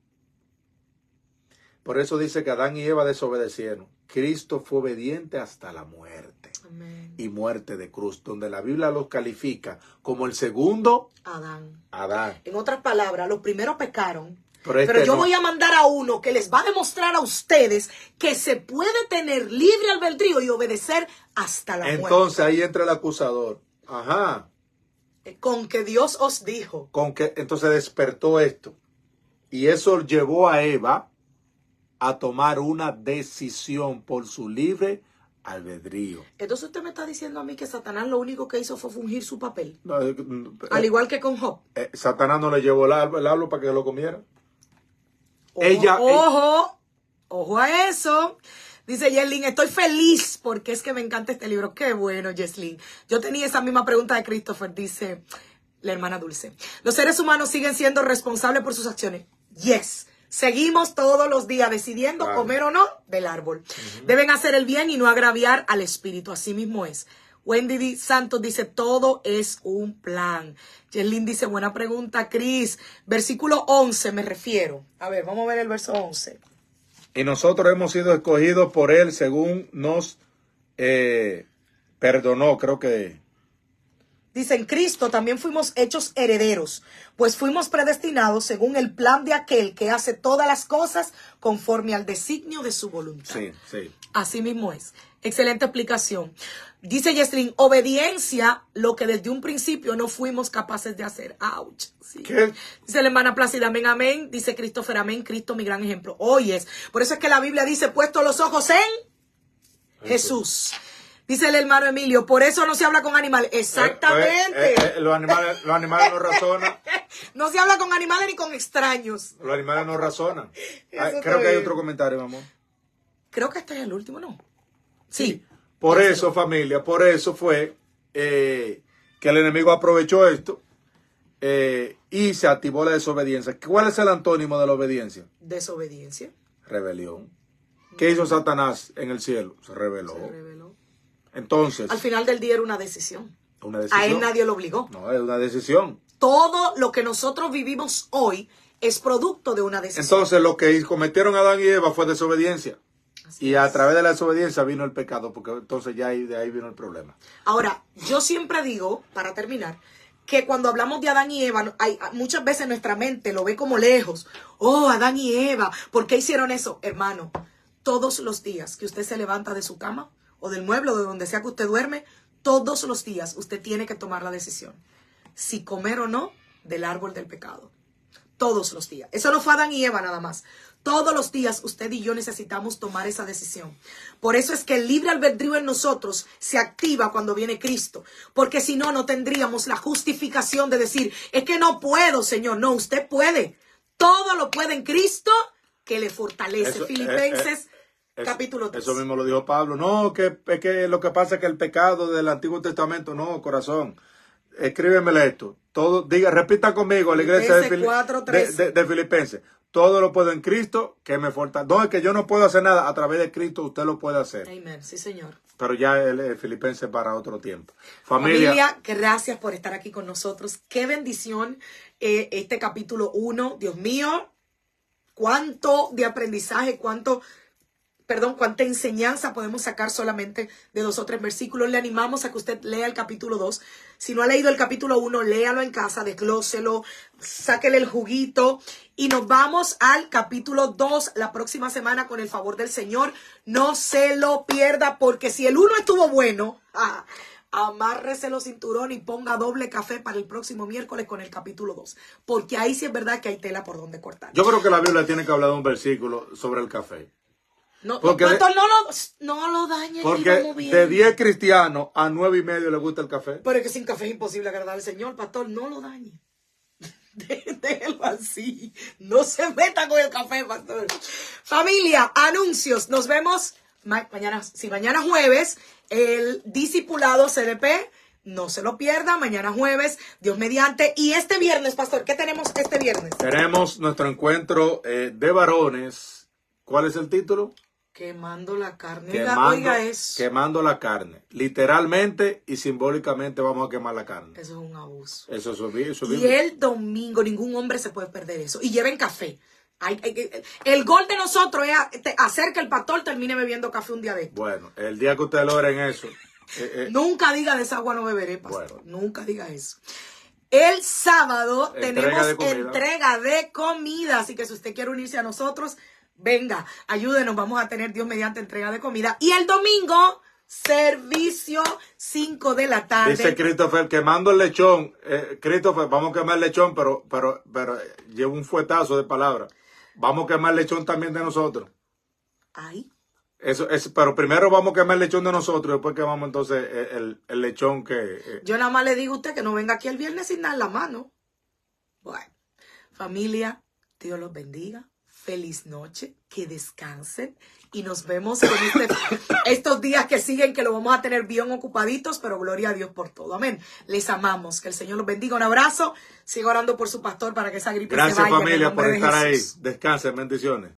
Speaker 2: Por eso dice que Adán y Eva desobedecieron. Cristo fue obediente hasta la muerte.
Speaker 1: Amén.
Speaker 2: Y muerte de cruz, donde la Biblia los califica como el segundo
Speaker 1: Adán. En otras palabras, los primeros pecaron.
Speaker 2: Pero
Speaker 1: yo voy a mandar a uno que les va a demostrar a ustedes que se puede tener libre albedrío y obedecer hasta la muerte.
Speaker 2: Entonces ahí entra el acusador. Ajá.
Speaker 1: Con que Dios os dijo.
Speaker 2: Entonces despertó esto. Y eso llevó a Eva a tomar una decisión por su libre albedrío.
Speaker 1: Entonces usted me está diciendo a mí que Satanás lo único que hizo fue fungir su papel. Al igual que con Job.
Speaker 2: Satanás no le llevó el árbol para que lo comiera.
Speaker 1: Ojo a eso. Dice Yeslin, estoy feliz porque es que me encanta este libro. Qué bueno, Yeslin. Yo tenía esa misma pregunta de Christopher, dice la hermana Dulce. ¿Los seres humanos siguen siendo responsables por sus acciones? Yes. Seguimos todos los días decidiendo comer o no del árbol. Deben hacer el bien y no agraviar al espíritu. Así mismo es. Wendy Santos dice, todo es un plan. Yeslin dice, buena pregunta, Cris. Versículo 11 me refiero. A ver, vamos a ver el verso 11.
Speaker 2: Y nosotros hemos sido escogidos por Él según nos perdonó, creo que
Speaker 1: Dice, en Cristo también fuimos hechos herederos, pues fuimos predestinados según el plan de aquel que hace todas las cosas conforme al designio de su voluntad.
Speaker 2: Sí, sí.
Speaker 1: Así mismo es. Excelente explicación. Dice Yeslin, obediencia, lo que desde un principio no fuimos capaces de hacer. ¡Auch! Sí.
Speaker 2: ¿Qué?
Speaker 1: Dice la hermana Plácida, amén, amén. Dice Christopher, amén. Cristo, mi gran ejemplo. Oyes. Por eso es que la Biblia dice, puesto los ojos en Jesús. Dice el hermano Emilio, por eso no se habla con animales. Exactamente.
Speaker 2: Los animales no razonan.
Speaker 1: No se habla con animales ni con extraños.
Speaker 2: Los animales no razonan.
Speaker 1: Eso
Speaker 2: Creo que hay
Speaker 1: bien.
Speaker 2: otro comentario, mi amor.
Speaker 1: Creo que este es el último, ¿no? Sí.
Speaker 2: Por eso, familia, por eso fue que el enemigo aprovechó esto y se activó la desobediencia. ¿Cuál es el antónimo de la obediencia?
Speaker 1: Desobediencia.
Speaker 2: Rebelión. ¿Qué hizo Satanás en el cielo? Se rebeló.
Speaker 1: Se reveló.
Speaker 2: Entonces,
Speaker 1: Al final del día era una decisión.
Speaker 2: una decisión.
Speaker 1: A él nadie lo obligó.
Speaker 2: No, es una decisión.
Speaker 1: Todo lo que nosotros vivimos hoy es producto de una decisión.
Speaker 2: Entonces, lo que cometieron Adán y Eva fue desobediencia.
Speaker 1: Así
Speaker 2: Y
Speaker 1: es.
Speaker 2: a través de la desobediencia vino el pecado, porque entonces ya de ahí vino el problema.
Speaker 1: Ahora, yo siempre digo, para terminar, que cuando hablamos de Adán y Eva, muchas veces nuestra mente lo ve como lejos. Oh, Adán y Eva, ¿por qué hicieron eso? Hermano, todos los días que usted se levanta de su cama o del mueble o de donde sea que usted duerme, todos los días usted tiene que tomar la decisión si comer o no del árbol del pecado. Todos los días. Eso no fue Adán y Eva nada más. Todos los días usted y yo necesitamos tomar esa decisión. Por eso es que el libre albedrío en nosotros se activa cuando viene Cristo. Porque si no, no tendríamos la justificación de decir, es que no puedo, Señor. No, usted puede. Todo lo puede en Cristo que le fortalece.
Speaker 2: Eso,
Speaker 1: Filipenses capítulo 3.
Speaker 2: Eso mismo lo dijo Pablo. No, que lo que pasa es que el pecado del Antiguo Testamento, no, corazón. Escríbemele esto. Todo, repita conmigo la iglesia de Filipenses. Todo lo puedo en Cristo que me fortalece. No, es que yo no puedo hacer nada. A través de Cristo usted lo puede hacer.
Speaker 1: Amén, sí, Señor.
Speaker 2: Pero ya el Filipenses para otro tiempo. Familia,
Speaker 1: gracias por estar aquí con nosotros. Qué bendición este capítulo 1. Dios mío, cuánto de aprendizaje, cuánta enseñanza podemos sacar solamente de 2 o 3 versículos. Le animamos a que usted lea el capítulo 2. Si no ha leído el capítulo 1, léalo en casa, desglóselo, sáquele el juguito. Y nos vamos al capítulo 2 la próxima semana con el favor del Señor. No se lo pierda, porque si el 1 estuvo bueno, amárrese los cinturones y ponga doble café para el próximo miércoles con el capítulo 2. Porque ahí sí es verdad que hay tela por donde cortar.
Speaker 2: yo creo que la Biblia tiene que hablar de un versículo sobre el café.
Speaker 1: No,
Speaker 2: Porque
Speaker 1: pastor, no lo dañe.
Speaker 2: Porque de 10 cristianos a 9.5 les gusta el café.
Speaker 1: Pero es que sin café es imposible agradar al Señor, pastor. No lo dañe. Déjelo así. No se meta con el café, pastor. Familia, anuncios. Nos vemos mañana jueves. El discipulado CDP. No se lo pierda. Mañana jueves. Dios mediante. Y este viernes, pastor, ¿qué tenemos este viernes?
Speaker 2: Tenemos nuestro encuentro de varones. ¿Cuál es el título?
Speaker 1: Quemando la carne.
Speaker 2: Quemando,
Speaker 1: eso.
Speaker 2: quemando la carne. Literalmente y simbólicamente vamos a quemar la carne.
Speaker 1: Eso es un abuso.
Speaker 2: Eso
Speaker 1: Y el domingo, ningún hombre se puede perder eso. Y lleven café. El gol de nosotros es hacer que el pastor termine bebiendo café un día de esto.
Speaker 2: Bueno, el día que ustedes logren eso.
Speaker 1: Nunca diga de esa agua no beberé, pastor.
Speaker 2: Bueno.
Speaker 1: Nunca diga eso. El sábado tenemos
Speaker 2: de comida.
Speaker 1: entrega de comida. Así que si usted quiere unirse a nosotros, venga, ayúdenos. Vamos a tener Dios mediante entrega de comida. Y el domingo, servicio 5 de la tarde.
Speaker 2: Dice Christopher, quemando el lechón. Christopher, vamos a quemar el lechón, pero lleva un fuetazo de palabras. Vamos a quemar el lechón también de nosotros.
Speaker 1: Ay.
Speaker 2: Pero primero vamos a quemar el lechón de nosotros, después quemamos entonces el lechón que...
Speaker 1: Yo nada más le digo a usted que no venga aquí el viernes sin dar la mano. Bueno, familia, Dios los bendiga. Feliz noche, que descansen y nos vemos con estos días que siguen, que lo vamos a tener bien ocupaditos, pero gloria a Dios por todo. Amén. Les amamos. Que el Señor los bendiga. Un abrazo. Siga orando por su pastor para que esa gripe se vaya.
Speaker 2: Gracias, familia,
Speaker 1: en el nombre
Speaker 2: por
Speaker 1: de
Speaker 2: estar ahí.
Speaker 1: Jesús.
Speaker 2: Descansen, bendiciones.